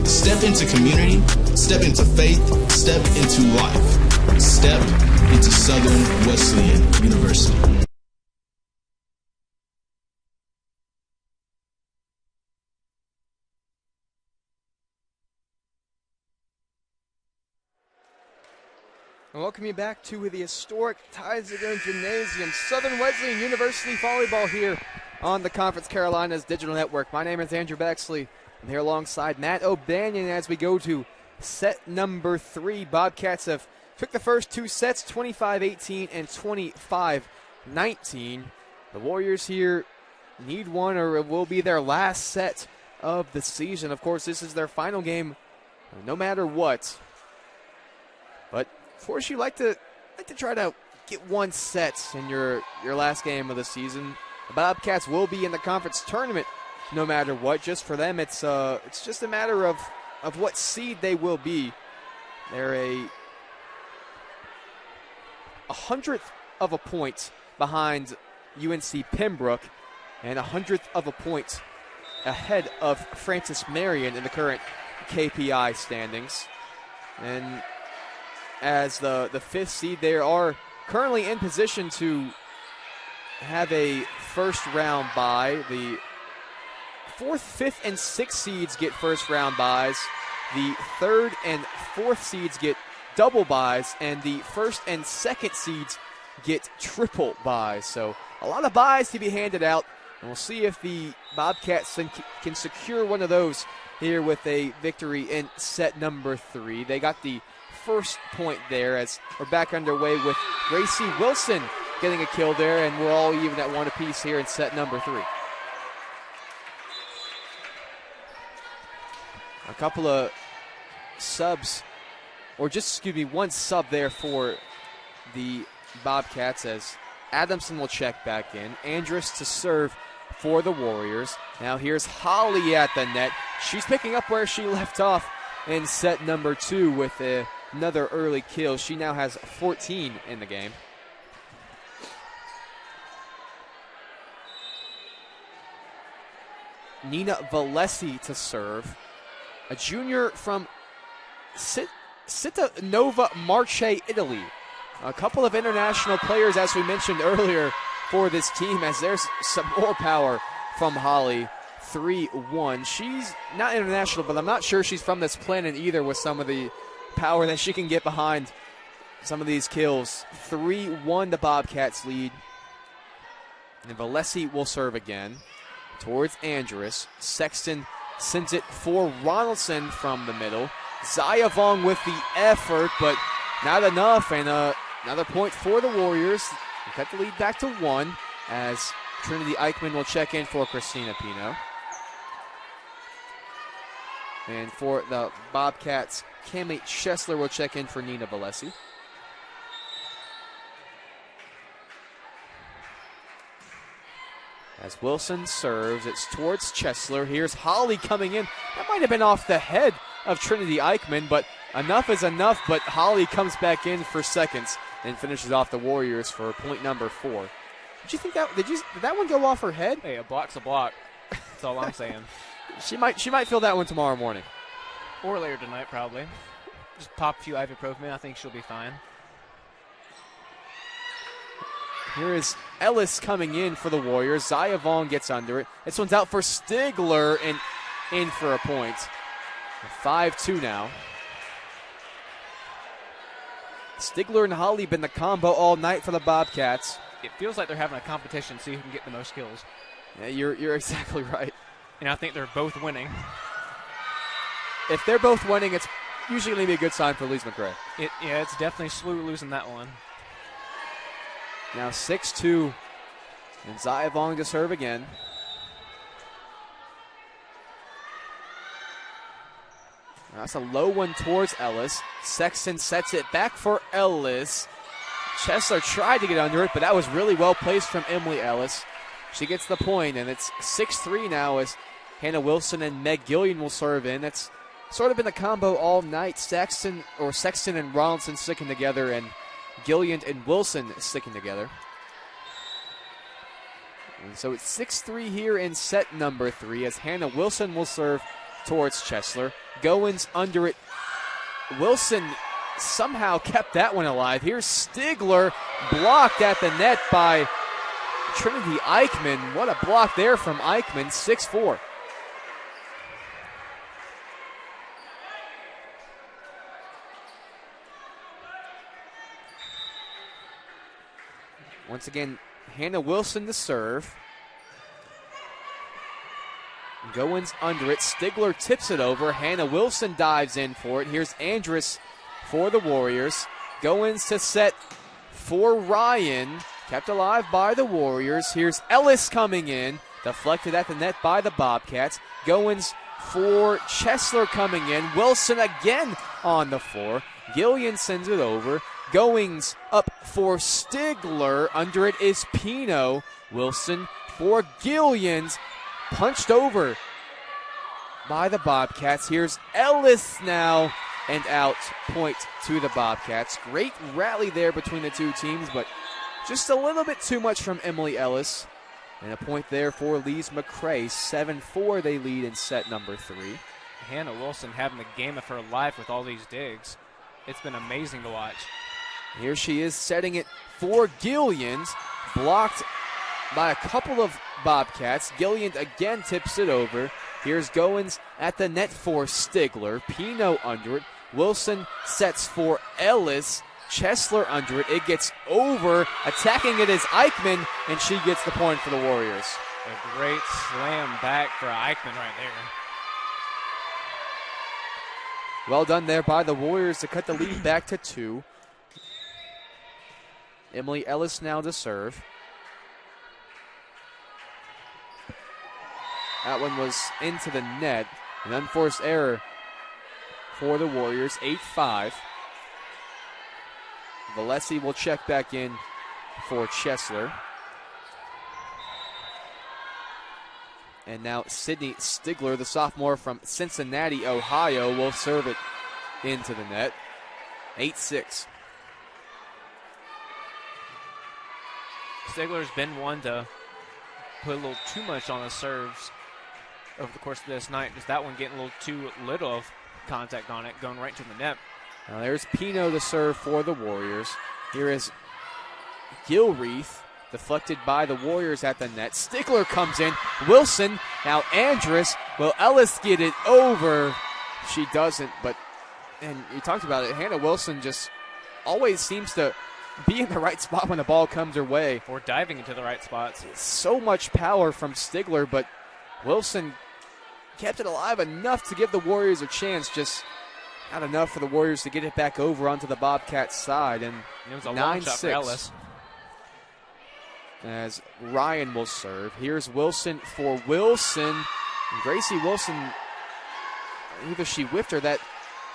Step into community, step into faith, step into life. Step into Southern Wesleyan University. And welcome you back to the historic Tides-Again Gymnasium, Southern Wesleyan University volleyball here on the Conference Carolinas Digital Network. My name is Andrew Bexley. I'm here alongside Matt O'Banion as we go to set number 3. Bobcats have took the first 2 sets, 25-18 and 25-19. The Warriors here need one or it will be their last set of the season. Of course, this is their final game no matter what. But of course, you like to try to get one set in your last game of the season. The Bobcats will be in the conference tournament no matter what. Just for them, it's just a matter of what seed they will be. They're a 100th of a point behind UNC Pembroke and 100th of a point ahead of Francis Marion in the current KPI standings. And as the 5th seed, they are currently in position to have a first round bye. The 4th, 5th, and 6th seeds get first round byes. The 3rd and 4th seeds get double byes, and the 1st and 2nd seeds get triple byes. So a lot of byes to be handed out, and we'll see if the Bobcats can secure one of those here with a victory in set number 3. They got the first point there as we're back underway with Gracie Wilson getting a kill there, and we're all even at 1 apiece here in set number 3. A couple of subs, or just, excuse me, one sub there for the Bobcats as Adamson will check back in. Andrus to serve for the Warriors. Now here's Holly at the net. She's picking up where she left off in set number 2 with another early kill. She now has 14 in the game. Nina Valesi to serve. A junior from Città Nova Marche, Italy. A couple of international players, as we mentioned earlier, for this team, as there's some more power from Holly. 3-1. She's not international, but I'm not sure she's from this planet either with some of the power that she can get behind some of these kills. 3-1, the Bobcats lead. And Valesi will serve again towards Andrus. Sexton sends it for Ronaldson from the middle. Zayavong with the effort, but not enough. And another point for the Warriors. We cut the lead back to 1 as Trinity Eichmann will check in for Christina Pino. And for the Bobcats, Cami Schessler will check in for Nina Valesi. As Wilson serves, it's towards Chesler. Here's Holly coming in. That might have been off the head of Trinity Eichmann, but enough is enough. But Holly comes back in for seconds and finishes off the Warriors for point number 4. Did you think that? Did that one go off her head? Hey, a block's a block. That's all I'm saying. She might feel that one tomorrow morning, or later tonight, probably. Just pop a few ibuprofen. I think she'll be fine. Here is Ellis coming in for the Warriors. Zayavong gets under it. This one's out for Stigler and in for a point. 5-2 now. Stigler and Holly been the combo all night for the Bobcats. It feels like they're having a competition, see who can get the most kills. Yeah, you're exactly right. And I think they're both winning. If they're both winning, it's usually going to be a good sign for Lees-McRae. Yeah, it's definitely SWU losing that one. Now 6-2, and Zayavong to serve again. That's a low one towards Ellis. Sexton sets it back for Ellis. Chesler tried to get under it, but that was really well placed from Emily Ellis. She gets the point, and it's 6-3 now as Hannah Wilson and Meg Gillian will serve in. That's sort of been the combo all night. Sexton and Ronaldson sticking together, and Gillian and Wilson sticking together. And so it's 6-3 here in set number 3 as Hannah Wilson will serve towards Chesler. Goins under it. Wilson somehow kept that one alive. Here's Stigler, blocked at the net by Trinity Eichmann. What a block there from Eichmann, 6-4. Once again, Hannah Wilson to serve. Goins under it. Stigler tips it over. Hannah Wilson dives in for it. Here's Andrus for the Warriors. Goins to set for Ryan. Kept alive by the Warriors. Here's Ellis coming in. Deflected at the net by the Bobcats. Goins for Chesler coming in. Wilson again on the floor. Gillian sends it over. Goings up for Stigler. Under it is Pino. Wilson for Gillians. Punched over by the Bobcats. Here's Ellis now, and out. Point to the Bobcats. Great rally there between the two teams, but just a little bit too much from Emily Ellis. And a point there for Lees-McRae. 7-4 they lead in set number 3. Hannah Wilson having the game of her life with all these digs. It's been amazing to watch. Here she is setting it for Gillians. Blocked by a couple of Bobcats. Gillian again tips it over. Here's Goins at the net for Stigler. Pino under it. Wilson sets for Ellis. Chesler under it. It gets over. Attacking it is Eichmann, and she gets the point for the Warriors. A great slam back for Eichmann right there. Well done there by the Warriors to cut the lead back to 2. Emily Ellis now to serve. That one was into the net. An unforced error for the Warriors. 8-5. Valesi will check back in for Chesler. And now Sydney Stigler, the sophomore from Cincinnati, Ohio, will serve it into the net. 8-6. Stigler's been one to put a little too much on the serves over the course of this night. Just that one getting a little too little of contact on it, going right to the net. Now there's Pino to serve for the Warriors. Here is Gilreath, deflected by the Warriors at the net. Stigler comes in. Wilson, now Andrus. Will Ellis get it over? She doesn't, but, and you talked about it, Hannah Wilson just always seems to be in the right spot when the ball comes her way. Or diving into the right spots. So much power from Stigler, but Wilson kept it alive enough to give the Warriors a chance, just not enough for the Warriors to get it back over onto the Bobcats side. And it was a long shot for Ellis. As Ryan will serve. Here's Wilson for Wilson. And Gracie Wilson, either she whiffed or that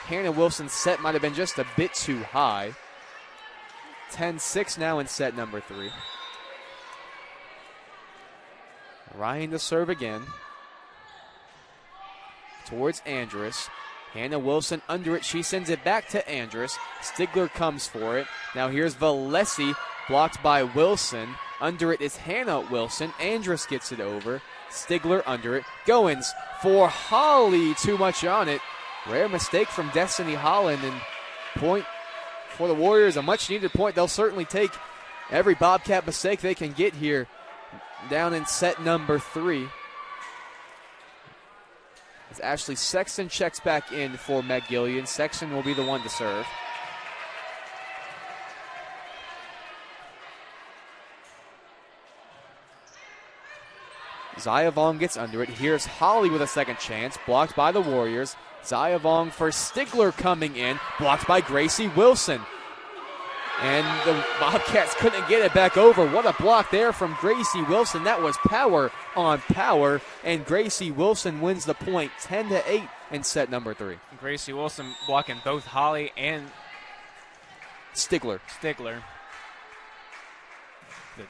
Hannah Wilson set might have been just a bit too high. 10-6 now in set number 3. Ryan to serve again. Towards Andrus. Hannah Wilson under it. She sends it back to Andrus. Stigler comes for it. Now here's Valesi, blocked by Wilson. Under it is Hannah Wilson. Andrus gets it over. Stigler under it. Goins for Holly. Too much on it. Rare mistake from Destiny Holland. And point for the Warriors. A much needed point. They'll certainly take every Bobcat mistake they can get here down in set number 3. As Ashley Sexton checks back in for Meg Gillian. Sexton will be the one to serve. Zayavong gets under it. Here's Holly with a second chance. Blocked by the Warriors. Zayavong for Stigler coming in. Blocked by Gracie Wilson. And the Bobcats couldn't get it back over. What a block there from Gracie Wilson. That was power on power. And Gracie Wilson wins the point 10-8 in set number 3. Gracie Wilson blocking both Holly and Stigler. The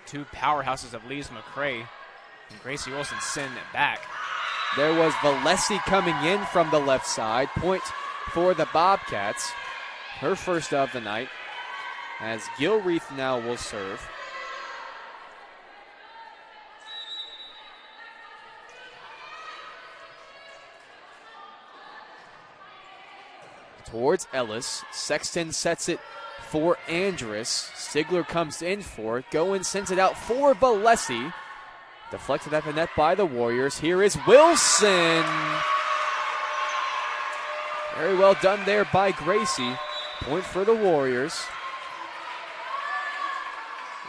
two powerhouses of Lees-McRae. And Gracie Wilson sending it back. There was Valesi coming in from the left side. Point for the Bobcats. Her first of the night. As Gilreath now will serve. Towards Ellis. Sexton sets it for Andrus. Stigler comes in for it. Goins sends it out for Valesi. Deflected at the net by the Warriors. Here is Wilson. Very well done there by Gracie. Point for the Warriors.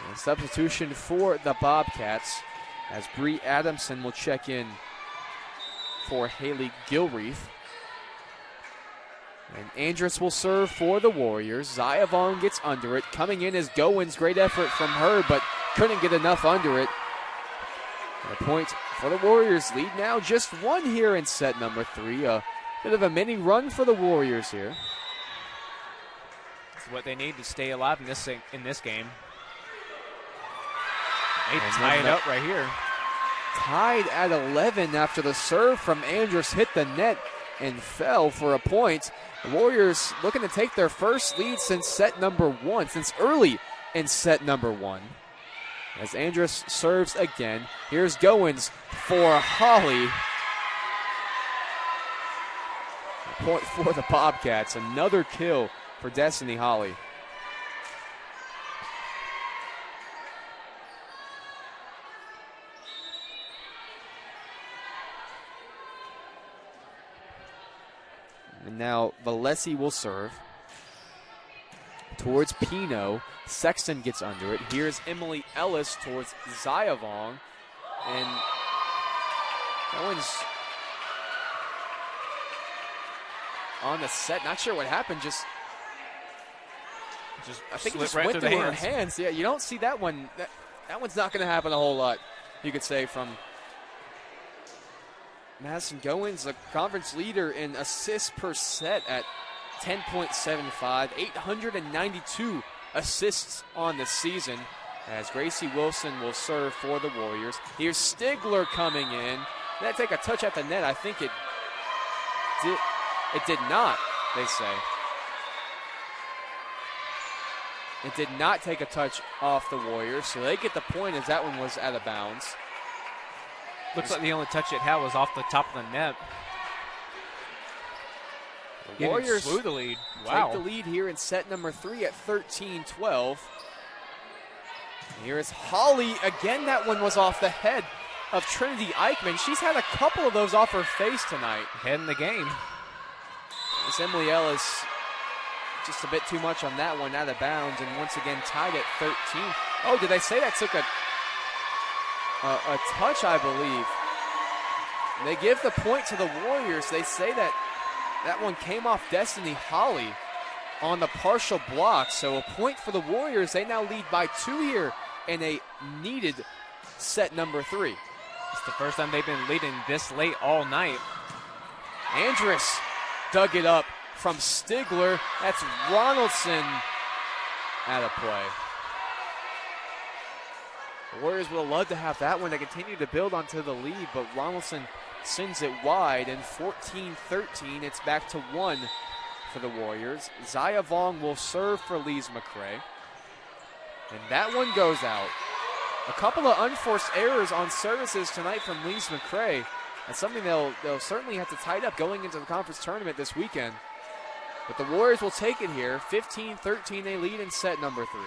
And substitution for the Bobcats as Bree Adamson will check in for Haley Gilreath. And Andrus will serve for the Warriors. Zayavong gets under it. Coming in is Goins. Great effort from her, but couldn't get enough under it. A point for the Warriors. Lead now just 1 here in set number 3. A bit of a mini run for the Warriors here. It's what they need to stay alive in this game. They tie it up right here. Tied at 11 after the serve from Andrus hit the net and fell for a point. The Warriors looking to take their first lead since set number 1, since early in set number 1. As Andrus serves again, here's Goins for Holly. A point for the Bobcats. Another kill for Destiny Holly. And now Valesi will serve towards Pino. Sexton gets under it. Here's Emily Ellis towards Zayavong. And that one's on the set. Not sure what happened. Just I think it just right went through through the her hands. hands. Yeah, you don't see that one. That one's not going to happen a whole lot, you could say, from Madison Goins, the conference leader in assists per set at 10.75, 892 assists on the season, as Gracie Wilson will serve for the Warriors. Here's Stigler coming in. Did that take a touch at the net? I think it did not, they say. It did not take a touch off the Warriors, so they get the point as that one was out of bounds. Looks like the only touch it had was off the top of the net. The Warriors blew the lead. Wow. take the lead here in set number 3 at 13-12. Here is Holly. Again, that one was off the head of Trinity Eichmann. She's had a couple of those off her face tonight. Head in the game. It's Emily Ellis. Just a bit too much on that one, out of bounds, and once again tied at 13. Oh, did they say that took a touch, I believe? They give the point to the Warriors. They say that one came off Destiny Holly on the partial block. So a point for the Warriors. They now lead by 2 here in a needed set number 3. It's the first time they've been leading this late all night. Andrus dug it up from Stigler. That's Ronaldson out of play. The Warriors would have loved to have that one to continue to build onto the lead, but Ronaldson sends it wide, and 14-13, it's back to 1 for the Warriors. Zaya Vong will serve for Lees-McRae, and that one goes out. A couple of unforced errors on services tonight from Lees-McRae. That's something they'll certainly have to tighten up going into the conference tournament this weekend. But the Warriors will take it here. 15-13, they lead in set number 3.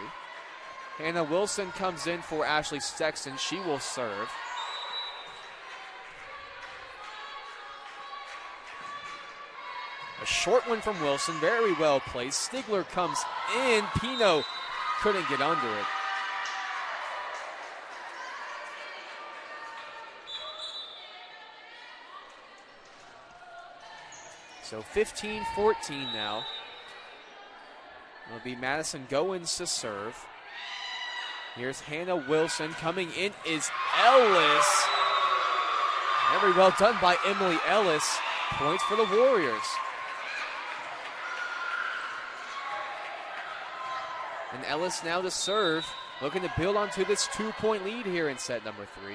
Hannah Wilson comes in for Ashley Sexton. She will serve. A short one from Wilson, very well placed. Stigler comes in. Pino couldn't get under it. So 15-14 now. It'll be Madison Goins to serve. Here's Hannah Wilson. Coming in is Ellis. Very well done by Emily Ellis. Points for the Warriors. And Ellis now to serve. Looking to build onto this 2-point lead here in set number 3.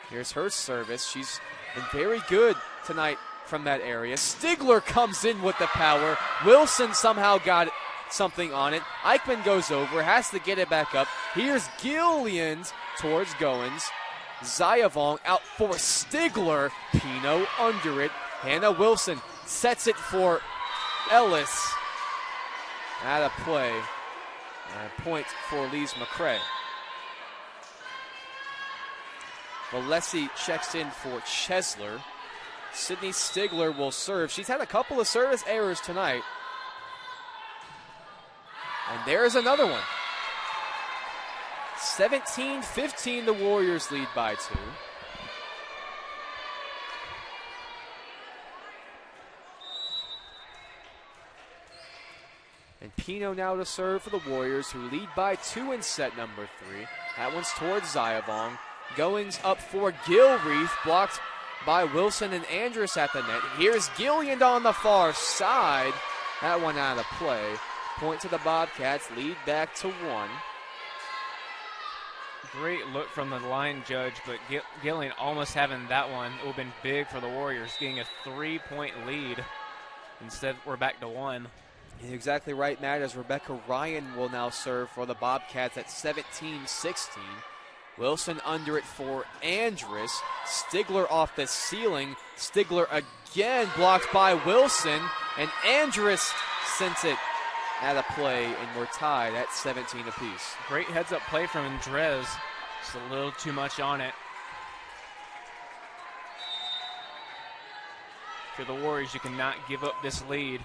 Here's her service. She's been very good tonight from that area. Stigler comes in with the power. Wilson somehow got something on it. Eichmann goes over, has to get it back up. Here's Gillians towards Goins. Zayavong out for Stigler. Pino under it. Hannah Wilson sets it for Ellis. Out of play. A point for Lees-McRae. Valesi checks in for Chesler. Sydney Stigler will serve. She's had a couple of service errors tonight. And there's another one. 17-15, the Warriors lead by 2. And Pino now to serve for the Warriors, who lead by 2 in set number 3. That one's towards Zayavong. Goings up for Gilreath, blocked by Wilson and Andrus at the net. Here's Gilliand on the far side. That one out of play. Point to the Bobcats, lead back to 1. Great look from the line judge, but Gillian almost having that one. It would have been big for the Warriors, getting a 3-point lead. Instead, we're back to 1. You're exactly right, Matt, as Rebecca Ryan will now serve for the Bobcats at 17-16. Wilson under it for Andrus. Stigler off the ceiling. Stigler again blocked by Wilson, and Andrus sent it out of play, and we're tied at 17 apiece. Great heads-up play from Andres. Just a little too much on it. For the Warriors, you cannot give up this lead.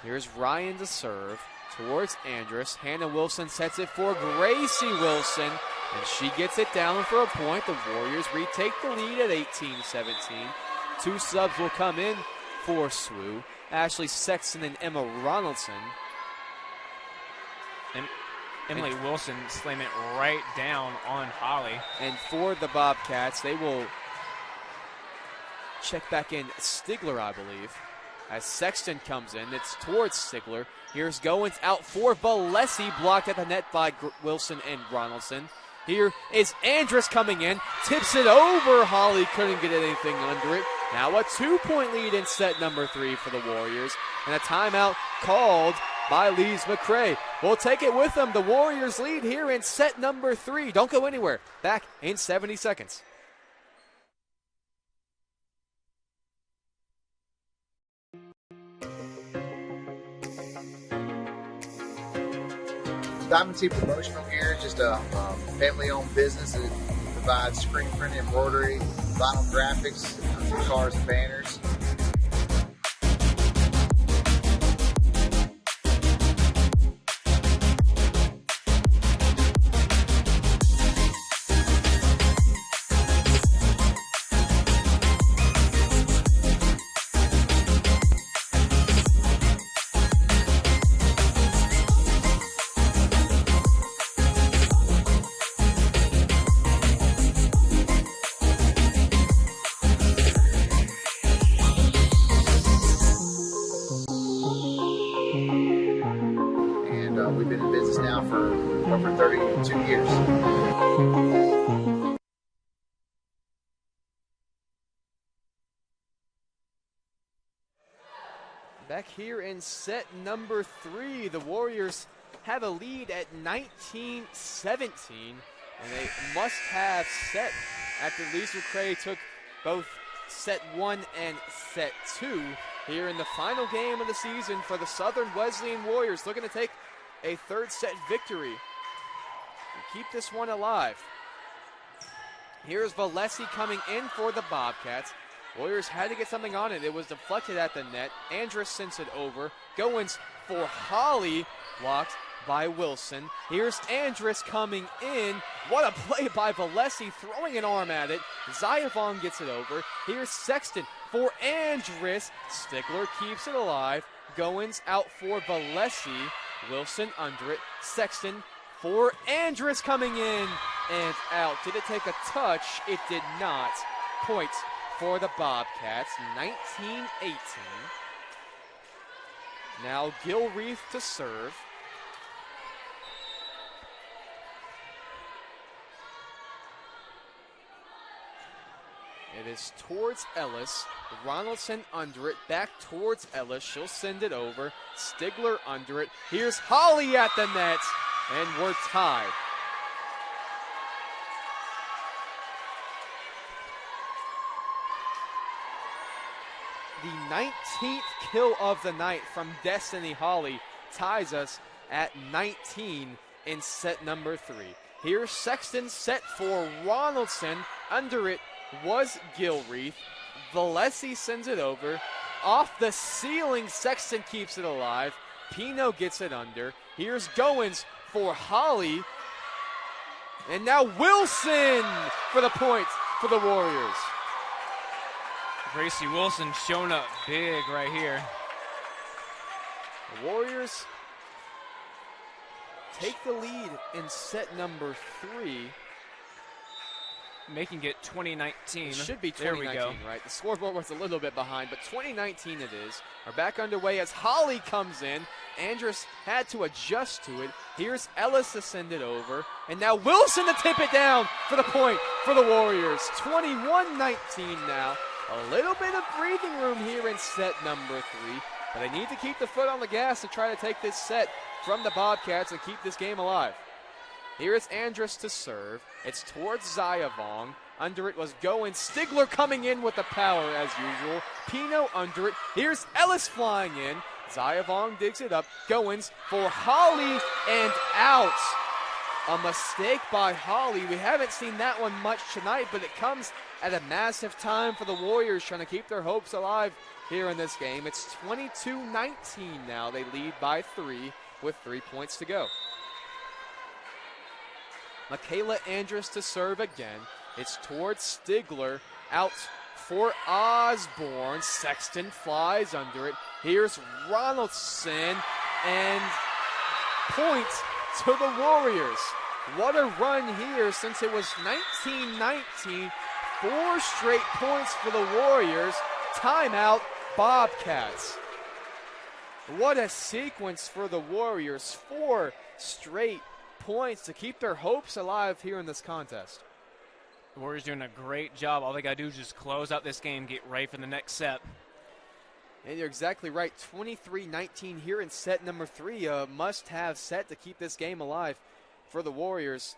Here's Ryan to serve towards Andrus. Hannah Wilson sets it for Gracie Wilson, and she gets it down for a point. The Warriors retake the lead at 18-17. 2 subs will come in for SWU. Ashley Sexton and Emma Ronaldson. Emily Wilson slam it right down on Holly. And for the Bobcats, they will check back in Stigler, I believe. As Sexton comes in, it's towards Stigler. Here's Goins out for Valesi, blocked at the net by Wilson and Ronaldson. Here is Andrus coming in, tips it over. Holly couldn't get anything under it. Now a 2-point lead in set number 3 for the Warriors. And a timeout called by Lees-McRae. We'll take it with them. The Warriors lead here in set number 3. Don't go anywhere. Back in 70 seconds. Diamond T Promotional Gear is just a family-owned business that provides screen print, embroidery, vinyl graphics for cars and banners. We've been in business now for over 32 years. Back here in set number 3, the Warriors have a lead at 19-17, and a must-have set after Lees-McRae took both set 1 and set 2 here in the final game of the season for the Southern Wesleyan Warriors, looking to take a 3rd set victory and keep this one alive. Here's Valesi coming in for the Bobcats. Warriors had to get something on it. It was deflected at the net. Andrus sends it over. Goins for Holly, blocked by Wilson. Here's Andrus coming in. What a play by Valesi, throwing an arm at it. Zayavon gets it over. Here's Sexton for Andrus. Stigler keeps it alive. Goins out for Valesi. Wilson under it. Sexton for Andrus coming in and out. Did it take a touch? It did not. Point for the Bobcats, 19-18. Now Gilreath to serve. It is towards Ellis. Ronaldson under it, back towards Ellis. She'll send it over. Stigler under it. Here's Holly at the net, and we're tied. The 19th kill of the night from Destiny Holly ties us at 19 in set number 3. Here's Sexton set for Ronaldson. Under it was Gilreath. Valesi sends it over. Off the ceiling, Sexton keeps it alive. Pino gets it under. Here's Goins for Holly. And now Wilson for the point for the Warriors. Gracie Wilson showing up big right here. The Warriors take the lead in set number 3. making it 2019. It should be There 2019, we go. right? The scoreboard was a little bit behind, but 2019 it is. Are back underway as Holly comes in. Andrus had to adjust to it. Here's Ellis to send it over. And now Wilson to tip it down for the point for the Warriors. 21-19 now. A little bit of breathing room here in set number 3. But they need to keep the foot on the gas to try to take this set from the Bobcats and keep this game alive. Here is Andrus to serve. It's towards Zayavong. Under it was Goins. Stigler coming in with the power as usual. Pino under it. Here's Ellis flying in. Zayavong digs it up. Goins for Holly and out. A mistake by Holly. We haven't seen that one much tonight, but it comes at a massive time for the Warriors trying to keep their hopes alive here in this game. It's 22-19 now. They lead by 3 with 3 points to go. Michaela Andrus to serve again. It's towards Stigler. Out for Osborne. Sexton flies under it. Here's Ronaldson. And point to the Warriors. What a run here since it was 19-19. 4 straight points for the Warriors. Timeout, Bobcats. What a sequence for the Warriors. 4 straight points to keep their hopes alive here in this contest. The Warriors doing a great job. All they got to do is just close out this game, get ready for the next set. And you're exactly right. 23-19 here in set number 3. A must-have set to keep this game alive for the Warriors.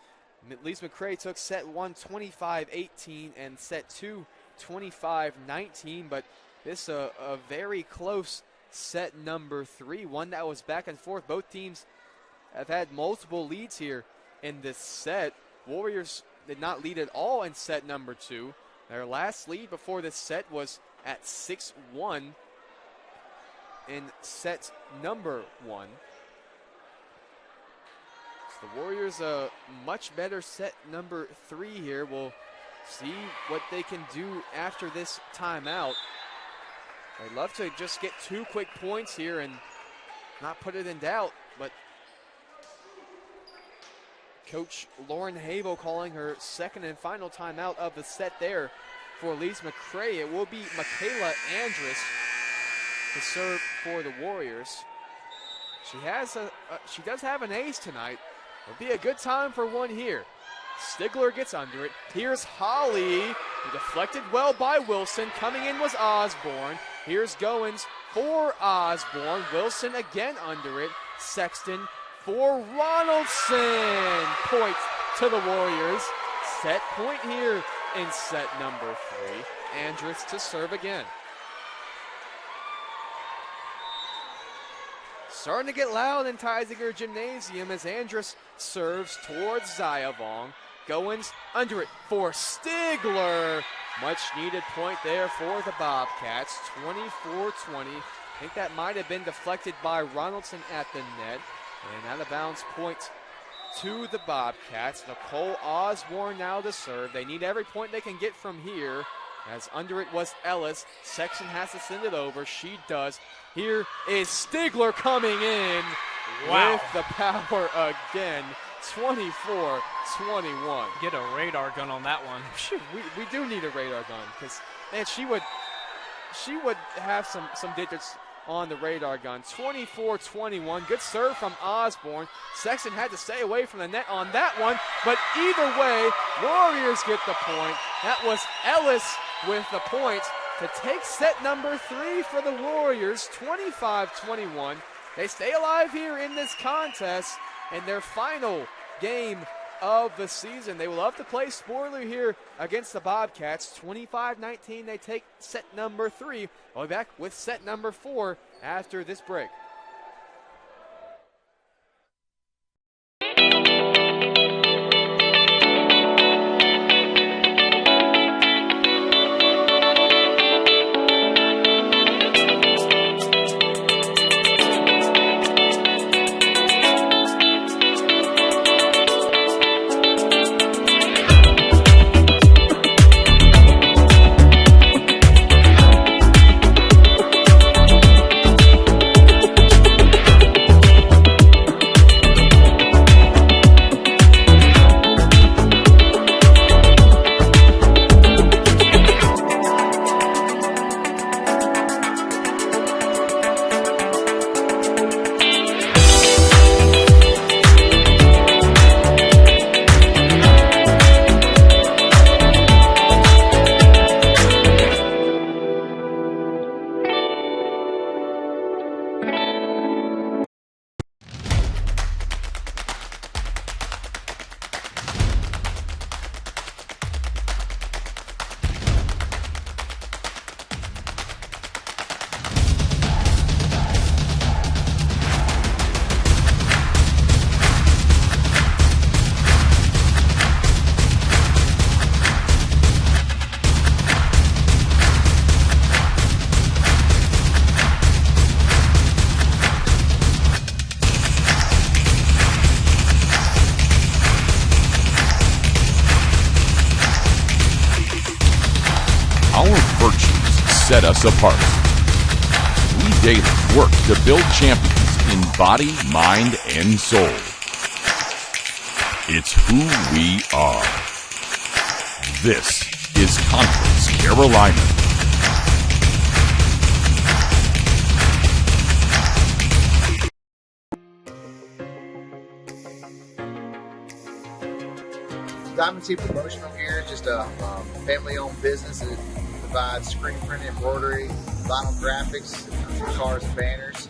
Lees-McRae took set 1 25-18 and set 2 25-19. But this a very close set number 3. One that was back and forth. Both teams have had multiple leads here in this set. Warriors did not lead at all in set number 2. Their last lead before this set was at 6-1 in set number 1. So the Warriors a much better set number 3 here. We'll see what they can do after this timeout. I'd love to just get 2 quick points here and not put it in doubt, but Coach Lauren Havo calling her second and final timeout of the set there for Lees-McRae. It will be Michaela Andrus to serve for the Warriors. She does have an ace tonight. It'll be a good time for one here. Stigler gets under it. Here's Holly. Deflected well by Wilson. Coming in was Osborne. Here's Goins for Osborne. Wilson again under it. Sexton for Ronaldson. Point to the Warriors. Set point here in set number 3. Andrus to serve again. Starting to get loud in Teisinger Gymnasium as Andrus serves towards Zayavong. Goins under it for Stigler. Much needed point there for the Bobcats. 24-20. I think that might have been deflected by Ronaldson at the net. And out of bounds point to the Bobcats. Nicole Osborne now to serve. They need every point they can get from here. As under it was Ellis. Sexton has to send it over. She does. Here is Stigler coming in with the power again. 24-21. Get a radar gun on that one. We do need a radar gun because, man, she would have some digits on the radar gun. 24-21. Good serve from Osborne. Sexton had to stay away from the net on that one, but either way, Warriors get the point. That was Ellis with the point to take set number 3 for the Warriors. 25-21. They stay alive here in this contest in their final game of the season. They will have to play spoiler here against the Bobcats. 25-19, they take set number 3. We'll be back with set number 4 after this break. set us apart. We daily work to build champions in body, mind, and soul. It's who we are. This is Conference Carolina. Diamond T Promotional Gear is just a family-owned business that provides screen printing, embroidery, vinyl graphics for cars and banners.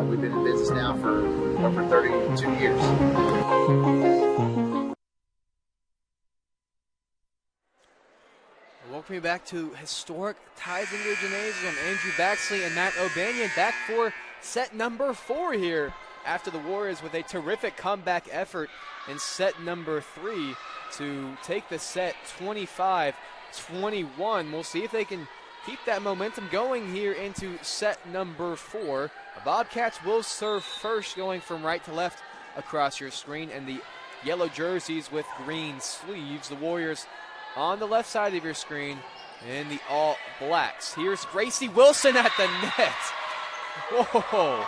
We've been in business now for over 32 years. Welcome back to historic Tizinger Gymnasium. Andrew Baxley and Matt O'Banion back for set number 4 here after the Warriors with a terrific comeback effort in set number 3 to take the set 25-21. We'll see if they can keep that momentum going here into set number 4. The Bobcats will serve first, going from right to left across your screen, and the yellow jerseys with green sleeves. The Warriors on the left side of your screen in the all blacks. Here's Gracie Wilson at the net. Whoa.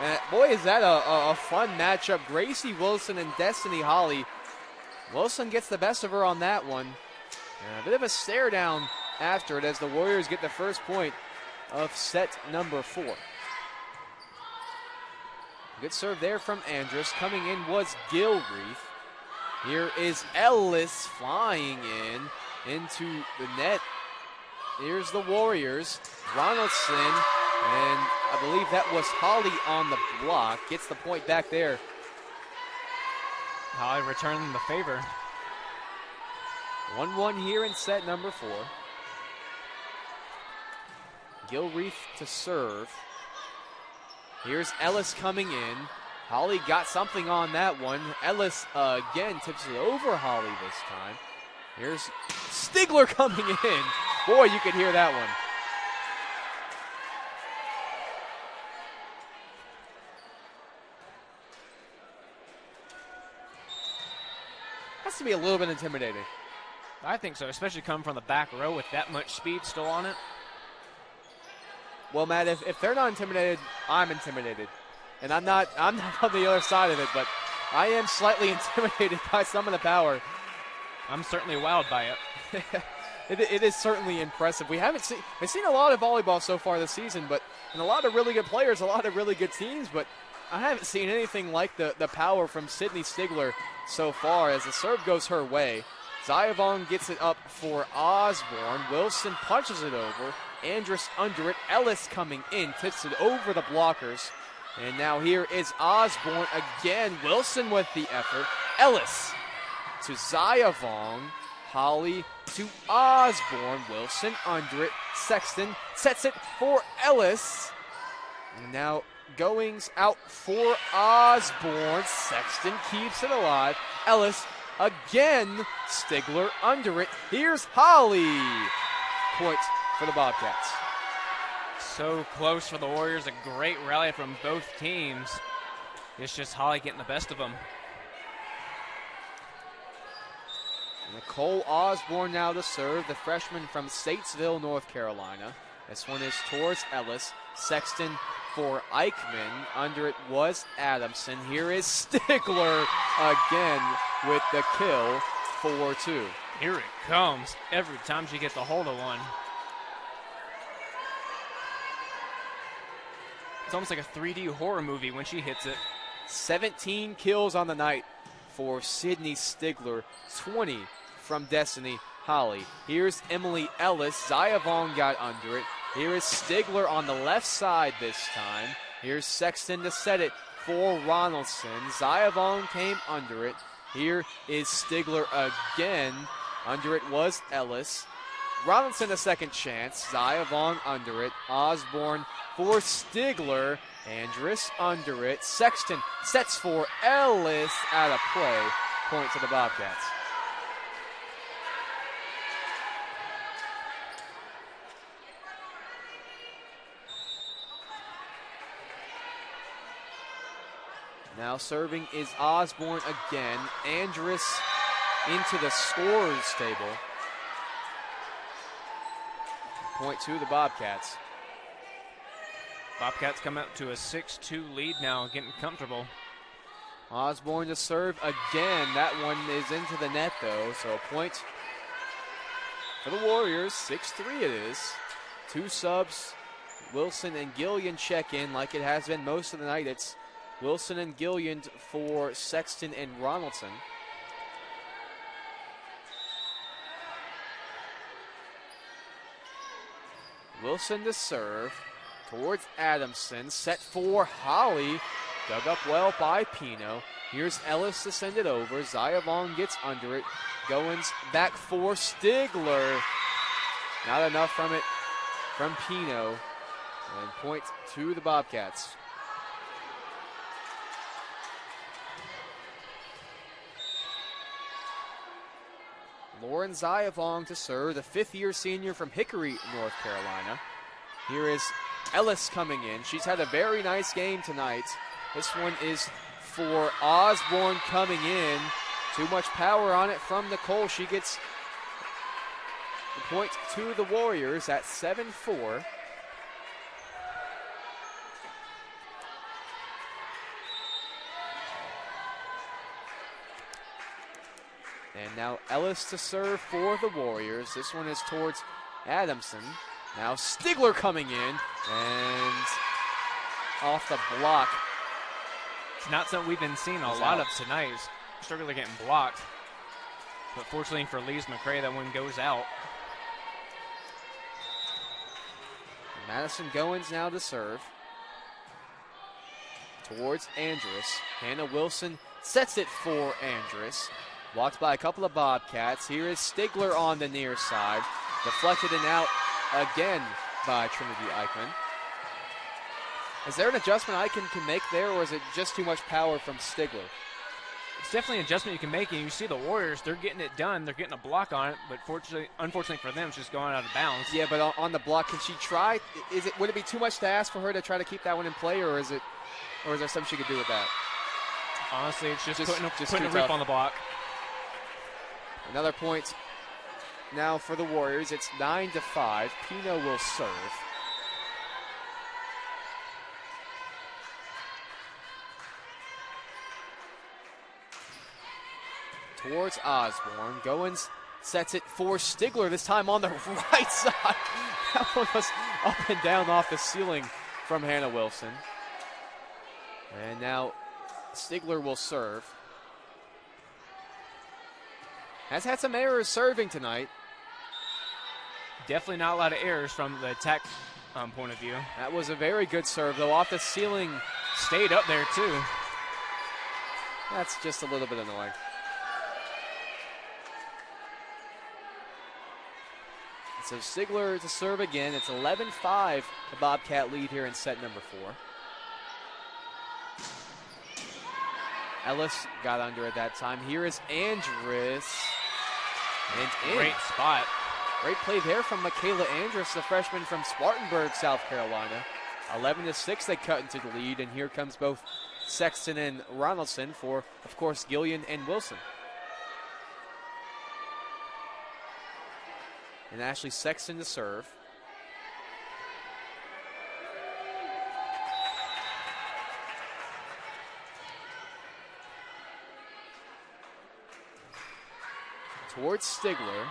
And boy, is that a fun matchup. Gracie Wilson and Destiny Holly. Wilson gets the best of her on that one. And a bit of a stare down after it as the Warriors get the first point of set number 4. Good serve there from Andrus. Coming in was Gilreath. Here is Ellis flying into the net. Here's the Warriors. Ronaldson, and I believe that was Holly on the block. Gets the point back there. Holly returning the favor. 1-1 here in set number 4. Gilreath to serve. Here's Ellis coming in. Holly got something on that one. Ellis again tips it over Holly this time. Here's Stigler coming in. Boy, you could hear that one. Has to be a little bit intimidating. I think so, especially coming from the back row with that much speed still on it. Well, Matt, if they're not intimidated, I'm intimidated. And I'm not on the other side of it, but I am slightly intimidated by some of the power. I'm certainly wowed by it. It is certainly impressive. We've seen a lot of volleyball so far this season, but and a lot of really good players, a lot of really good teams, but I haven't seen anything like the power from Sydney Stigler so far as the serve goes her way. Zayavon gets it up for Osborne. Wilson punches it over. Andrus under it. Ellis coming in, tips it over the blockers. And now here is Osborne again. Wilson with the effort. Ellis to Zayavon. Holly to Osborne. Wilson under it. Sexton sets it for Ellis. And now goings out for Osborne. Sexton keeps it alive. Ellis again. Stigler under it. Here's Holly. Point for the Bobcats. So close for the Warriors. A great rally from both teams. It's just Holly getting the best of them. Nicole Osborne now to serve, the freshman from Statesville, North Carolina. This one is towards Ellis. Sexton for Eichmann. Under it was Adamson. Here is Stigler again with the kill, 4-2. Here it comes. Every time she gets a hold of one. It's almost like a 3D horror movie when she hits it. 17 kills on the night for Sydney Stigler. 20 from Destiny Holly. Here's Emily Ellis. Zayavon got under it. Here is Stigler on the left side this time. Here's Sexton to set it for Ronaldson. Zayavon came under it. Here is Stigler again. Under it was Ellis. Robinson a second chance. Ziavong under it. Osborne for Stigler. Andrus under it. Sexton sets for Ellis. Out of play. Point to the Bobcats. Now serving is Osborne again. Andrus into the scorer's table. Point to the Bobcats. Bobcats come up to a 6-2 lead now, getting comfortable. Osborne to serve again. That one is into the net, though, so a point for the Warriors. 6-3 it is. Two subs, Wilson and Gillian check in like it has been most of the night. It's Wilson and Gillian for Sexton and Ronaldson. Wilson to serve towards Adamson. Set for Holly. Dug up well by Pino. Here's Ellis to send it over. Ziavong gets under it. Goins back for Stigler. Not enough from it from Pino. And point to the Bobcats. Lauren Ziavong to serve, the fifth-year senior from Hickory, North Carolina. Here is Ellis coming in. She's had a very nice game tonight. This one is for Osborne coming in. Too much power on it from Nicole. She gets the point to the Warriors at 7-4. And now Ellis to serve for the Warriors. This one is towards Adamson. Now Stigler coming in and off the block. It's not something we've been seeing a lot of tonight. Struggling getting blocked. But fortunately for Lees-McRae, that one goes out. Madison Goins now to serve. Towards Andrus. Hannah Wilson sets it for Andrus. Blocked by a couple of Bobcats. Here is Stigler on the near side. Deflected and out again by Trinity Eichmann. Is there an adjustment Eichmann can make there, or is it just too much power from Stigler? It's definitely an adjustment you can make, and you see the Warriors, they're getting it done. They're getting a block on it, but unfortunately for them, it's just going out of bounds. Yeah, but on the block, can she try? Would it be too much to ask for her to try to keep that one in play, or is there something she could do with that? Honestly, it's just putting a rip on the block. Another point now for the Warriors. It's 9-5. Pino will serve. Towards Osborne. Goins sets it for Stigler, this time on the right side. That one was up and down off the ceiling from Hannah Wilson. And now Stigler will serve. Has had some errors serving tonight. Definitely not a lot of errors from the attack point of view. That was a very good serve, though. Off the ceiling. Stayed up there, too. That's just a little bit annoying. So Stigler to serve again. It's 11-5, the Bobcat lead here in set number 4. Ellis got under at that time. Here is Andrus. And in. Great spot. Great play there from Michaela Andrus, the freshman from Spartanburg, South Carolina. 11-6, they cut into the lead, and here comes both Sexton and Ronaldson for, of course, Gillian and Wilson. And Ashley Sexton to serve. Towards Stigler.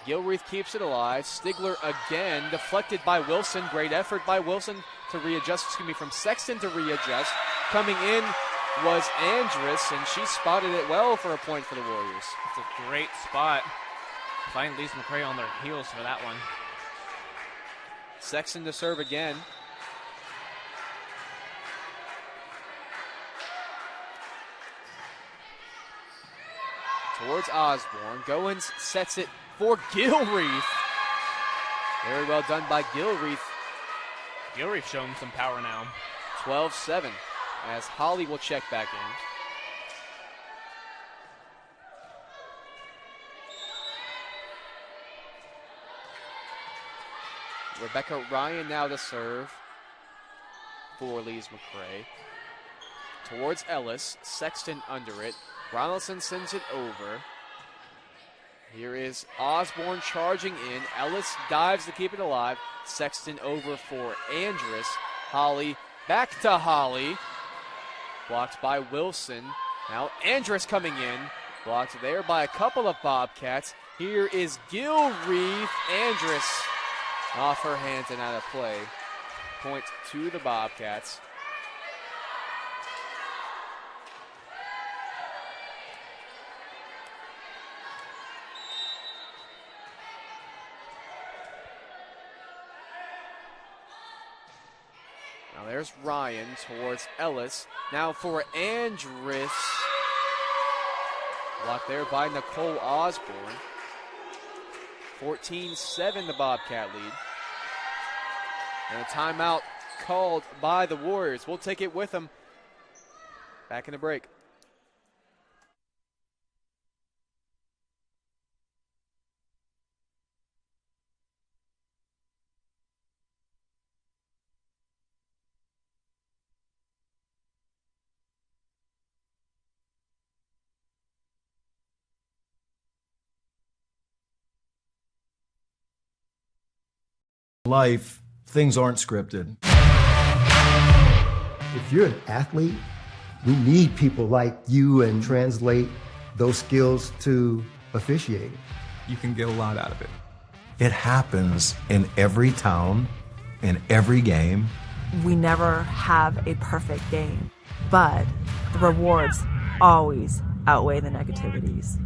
Gilreath keeps it alive. Stigler again, deflected by Wilson. Great effort by Wilson to readjust, from Sexton to readjust. Coming in was Andrus, and she spotted it well for a point for the Warriors. It's a great spot. Find Lees-McRae on their heels for that one. Sexton to serve again. towards Osborne. Goins sets it for Gilreath. Very well done by Gilreath. Gilreath showing some power now. 12-7 as Holly will check back in. Rebecca Ryan now to serve for Lees-McRae. Towards Ellis. Sexton under it. Ronaldson sends it over. Here is Osborne charging in. Ellis dives to keep it alive. Sexton over for Andrus. Holly back to Holly. Blocked by Wilson. Now Andrus coming in. Blocked there by a couple of Bobcats. Here is Gilreath. Andrus off her hands and out of play. Point to the Bobcats. Now there's Ryan towards Ellis. Now for Andrus. Blocked there by Nicole Osborne. 14-7 the Bobcat lead. And a timeout called by the Warriors. We'll take it with them. Back in the break. Life, things aren't scripted. If you're an athlete, we need people like you and translate those skills to officiating. You can get a lot out of it. It happens in every town, in every game. We never have a perfect game, but the rewards always outweigh the negativities.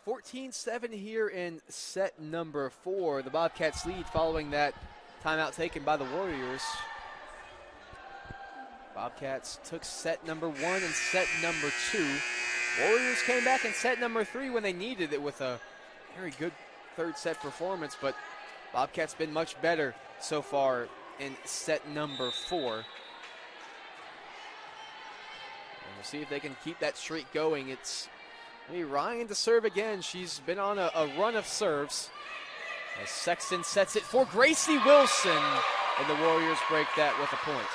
(14-7) here in set number 4. The Bobcats lead following that timeout taken by the Warriors. Bobcats took set number 1 and set number 2. Warriors came back in set number 3 when they needed it with a very good third set performance, but Bobcats been much better so far in set number 4. And we'll see if they can keep that streak going. It's Ryan to serve again. She's been on a run of serves. As Sexton sets it for Gracie Wilson, and the Warriors break that with a point.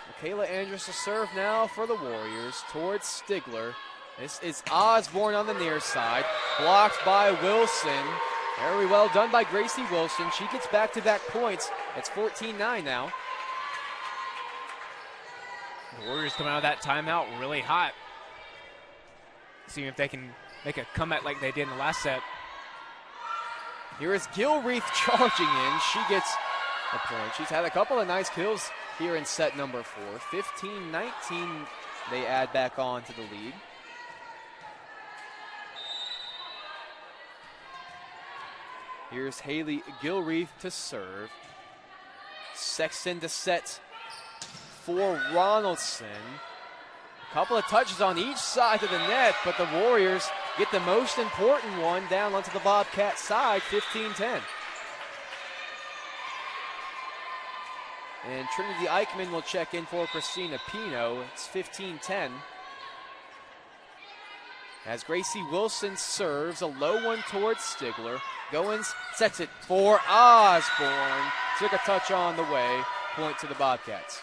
Michaela Andrus to serve now for the Warriors towards Stigler. This is Osborne on the near side, blocked by Wilson. Very well done by Gracie Wilson. She gets back-to-back points. It's 14-9 now. The Warriors come out of that timeout really hot. Seeing if they can make a comeback like they did in the last set. Here is Gilreath charging in. She gets a point. She's had a couple of nice kills here in set number 4. 15-19 they add back on to the lead. Here's Haley Gilreath to serve. Sexton to set for Ronaldson. A couple of touches on each side of the net, but the Warriors get the most important one down onto the Bobcat side, 15-10. And Trinity Eichmann will check in for Christina Pino. It's 15-10. As Gracie Wilson serves, a low one towards Stigler. Goins sets it for Osborne. Took a touch on the way. Point to the Bobcats.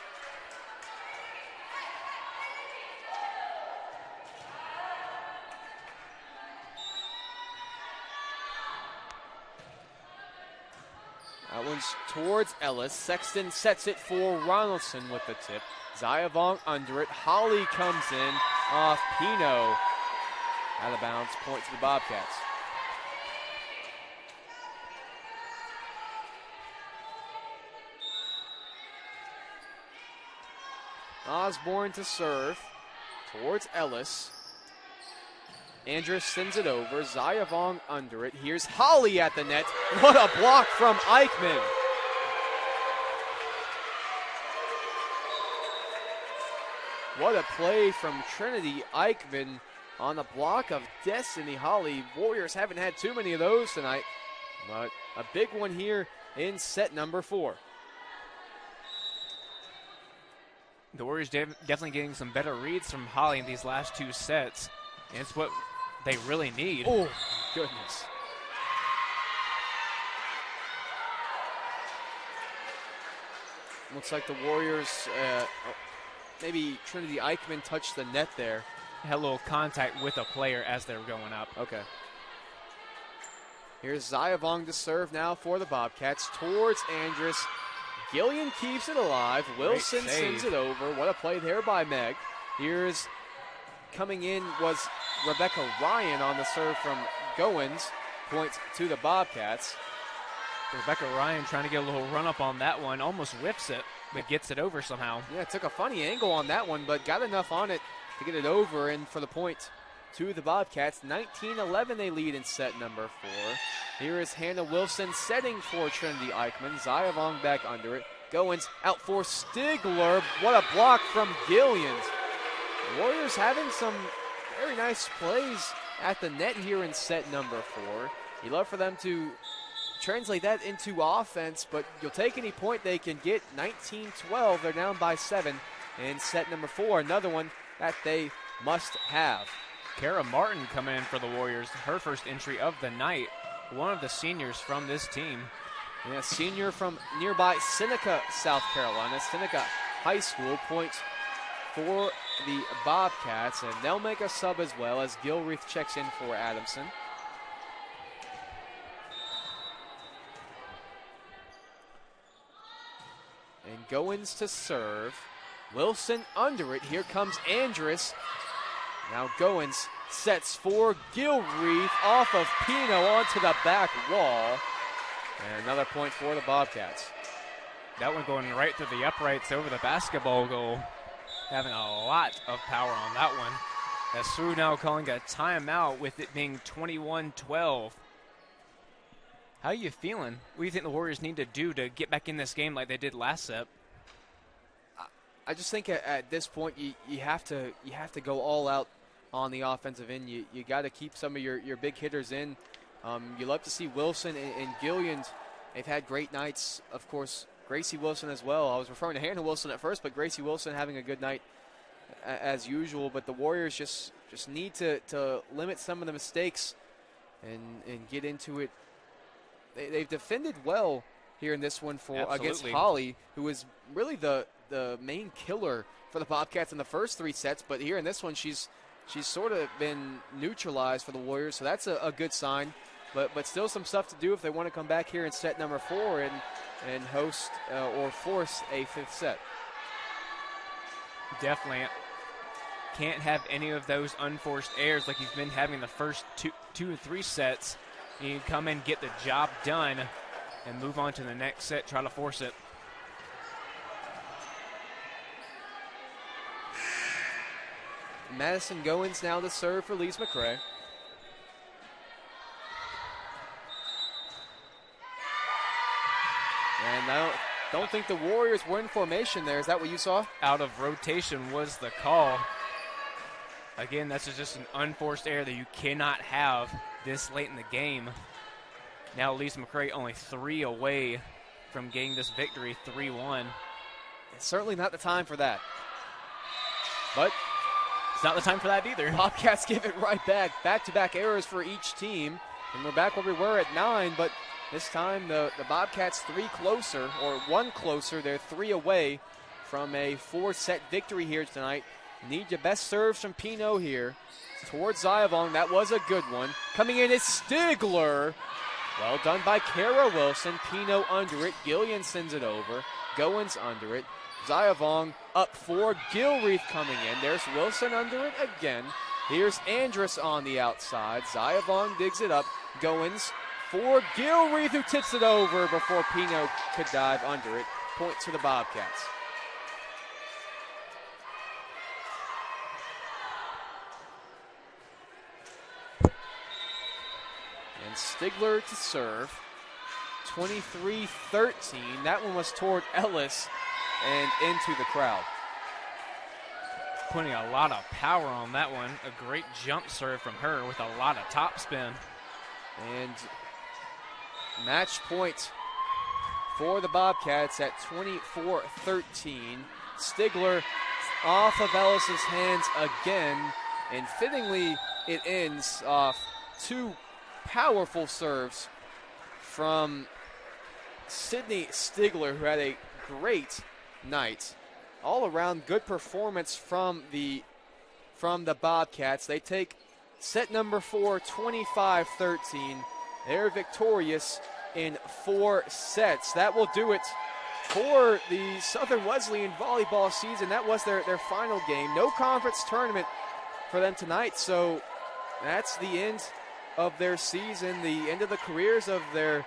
That one's towards Ellis. Sexton sets it for Ronaldson with the tip. Zayavong under it. Holly comes in off Pino. Out of bounds, point to the Bobcats. Osborne to serve towards Ellis. Andrus sends it over. Zayavong under it. Here's Holly at the net. What a block from Eichmann. What a play from Trinity Eichmann on the block of Destiny Holly. Warriors haven't had too many of those tonight, but a big one here in set number 4. The Warriors definitely getting some better reads from Holly in these last 2 sets. And it's what they really need. Oh, goodness. Looks like the Warriors, maybe Trinity Eichmann touched the net there. Had a little contact with a player as they were going up. Okay. Here's Zayavong to serve now for the Bobcats towards Andrus. Gillian keeps it alive. Wilson sends it over. What a play there by Meg. Here's coming in was Rebecca Ryan on the serve from Goins. Point to the Bobcats. Rebecca Ryan trying to get a little run up on that one. Almost whiffs it, but gets it over somehow. Yeah, took a funny angle on that one, but got enough on it to get it over and for the point to the Bobcats. 19-11 they lead in set number 4. Here is Hannah Wilson setting for Trinity Eichmann. Zayavong back under it. Goins out for Stigler. What a block from Gillians. The Warriors having some very nice plays at the net here in set number 4. You love for them to translate that into offense, but you'll take any point they can get. 19-12, they're down by 7 in set number 4. Another one that they must have. Kara Martin coming in for the Warriors, her first entry of the night. One of the seniors from this team. Yeah, senior from nearby Seneca, South Carolina. Seneca High School. Points for the Bobcats, and they'll make a sub as well as Gilreath checks in for Adamson. And Goins to serve. Wilson under it. Here comes Andrus. Now Goins sets for Gilreath off of Pino onto the back wall. And another point for the Bobcats. That one going right through the uprights over the basketball goal. Having a lot of power on that one. As SWU now calling a timeout with it being 21-12. How are you feeling? What do you think the Warriors need to do to get back in this game like they did last set? I just think at this point you have to go all out on the offensive end. You got to keep some of your big hitters in. You love to see Wilson and Gillian. They've had great nights. Of course, Gracie Wilson as well. I was referring to Hannah Wilson at first, but Gracie Wilson having a good night as usual. But the Warriors just need to limit some of the mistakes and get into it. They've defended well here in this one against Holly, who is really the main killer for the Bobcats in the first 3 sets. But here in this one, she's sort of been neutralized for the Warriors, so that's a good sign. But still some stuff to do if they want to come back here in set number 4 and host or force a 5th set. Definitely can't have any of those unforced errors like you've been having the first two or 3 sets. You come in, get the job done, and move on to the next set, try to force it. Madison Goins now to serve for Lees-McRae. And I don't think the Warriors were in formation there. Is that what you saw? Out of rotation was the call. Again, that's just an unforced error that you cannot have this late in the game. Now Lees-McRae only 3 away from getting this victory, 3-1. It's certainly not the time for that. But it's not the time for that either. Bobcats give it right back. Back-to-back errors for each team. And we're back where we were at 9, but this time the Bobcats 1 closer. They're 3 away from a 4-set victory here tonight. Need your best serves from Pino here. Towards Zayavong. That was a good one. Coming in is Stigler. Well done by Kara Wilson. Pino under it. Gillian sends it over. Goins under it. Zayavong up for Gilreath coming in. There's Wilson under it again. Here's Andrus on the outside. Zayavong digs it up. Goins for Gilreath, who tips it over before Pino could dive under it. Point to the Bobcats. Stigler to serve. 23-13. That one was toward Ellis and into the crowd. Putting a lot of power on that one. A great jump serve from her with a lot of top spin. And match point for the Bobcats at 24-13. Stigler off of Ellis's hands again. And fittingly, it ends off two powerful serves from Sydney Stigler, who had a great night. All around good performance from the Bobcats. They take set number 4, 25-13. They're victorious in 4 sets. That will do it for the Southern Wesleyan volleyball season. That was their final game. No conference tournament for them tonight, so that's the end of their season, the end of the careers of their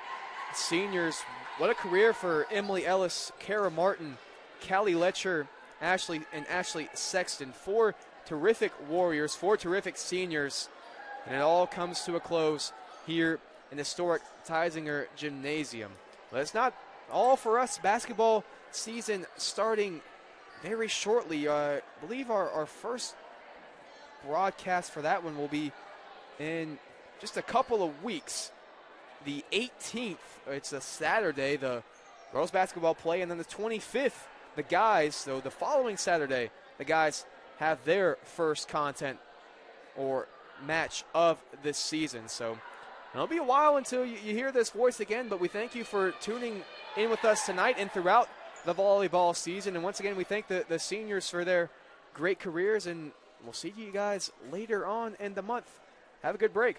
seniors. What a career for Emily Ellis, Kara Martin, Callie Letcher, Ashley Sexton. 4 terrific Warriors, 4 terrific seniors, and it all comes to a close here in historic Theisinger Gymnasium. But it's not all for us. Basketball season starting very shortly. I believe our first broadcast for that one will be in just a couple of weeks. The 18th, it's a Saturday, the girls basketball play, and then the 25th, the guys, so the following Saturday, the guys have their first content or match of this season. So it'll be a while until you hear this voice again, but we thank you for tuning in with us tonight and throughout the volleyball season. And once again, we thank the seniors for their great careers, and we'll see you guys later on in the month. Have a good break.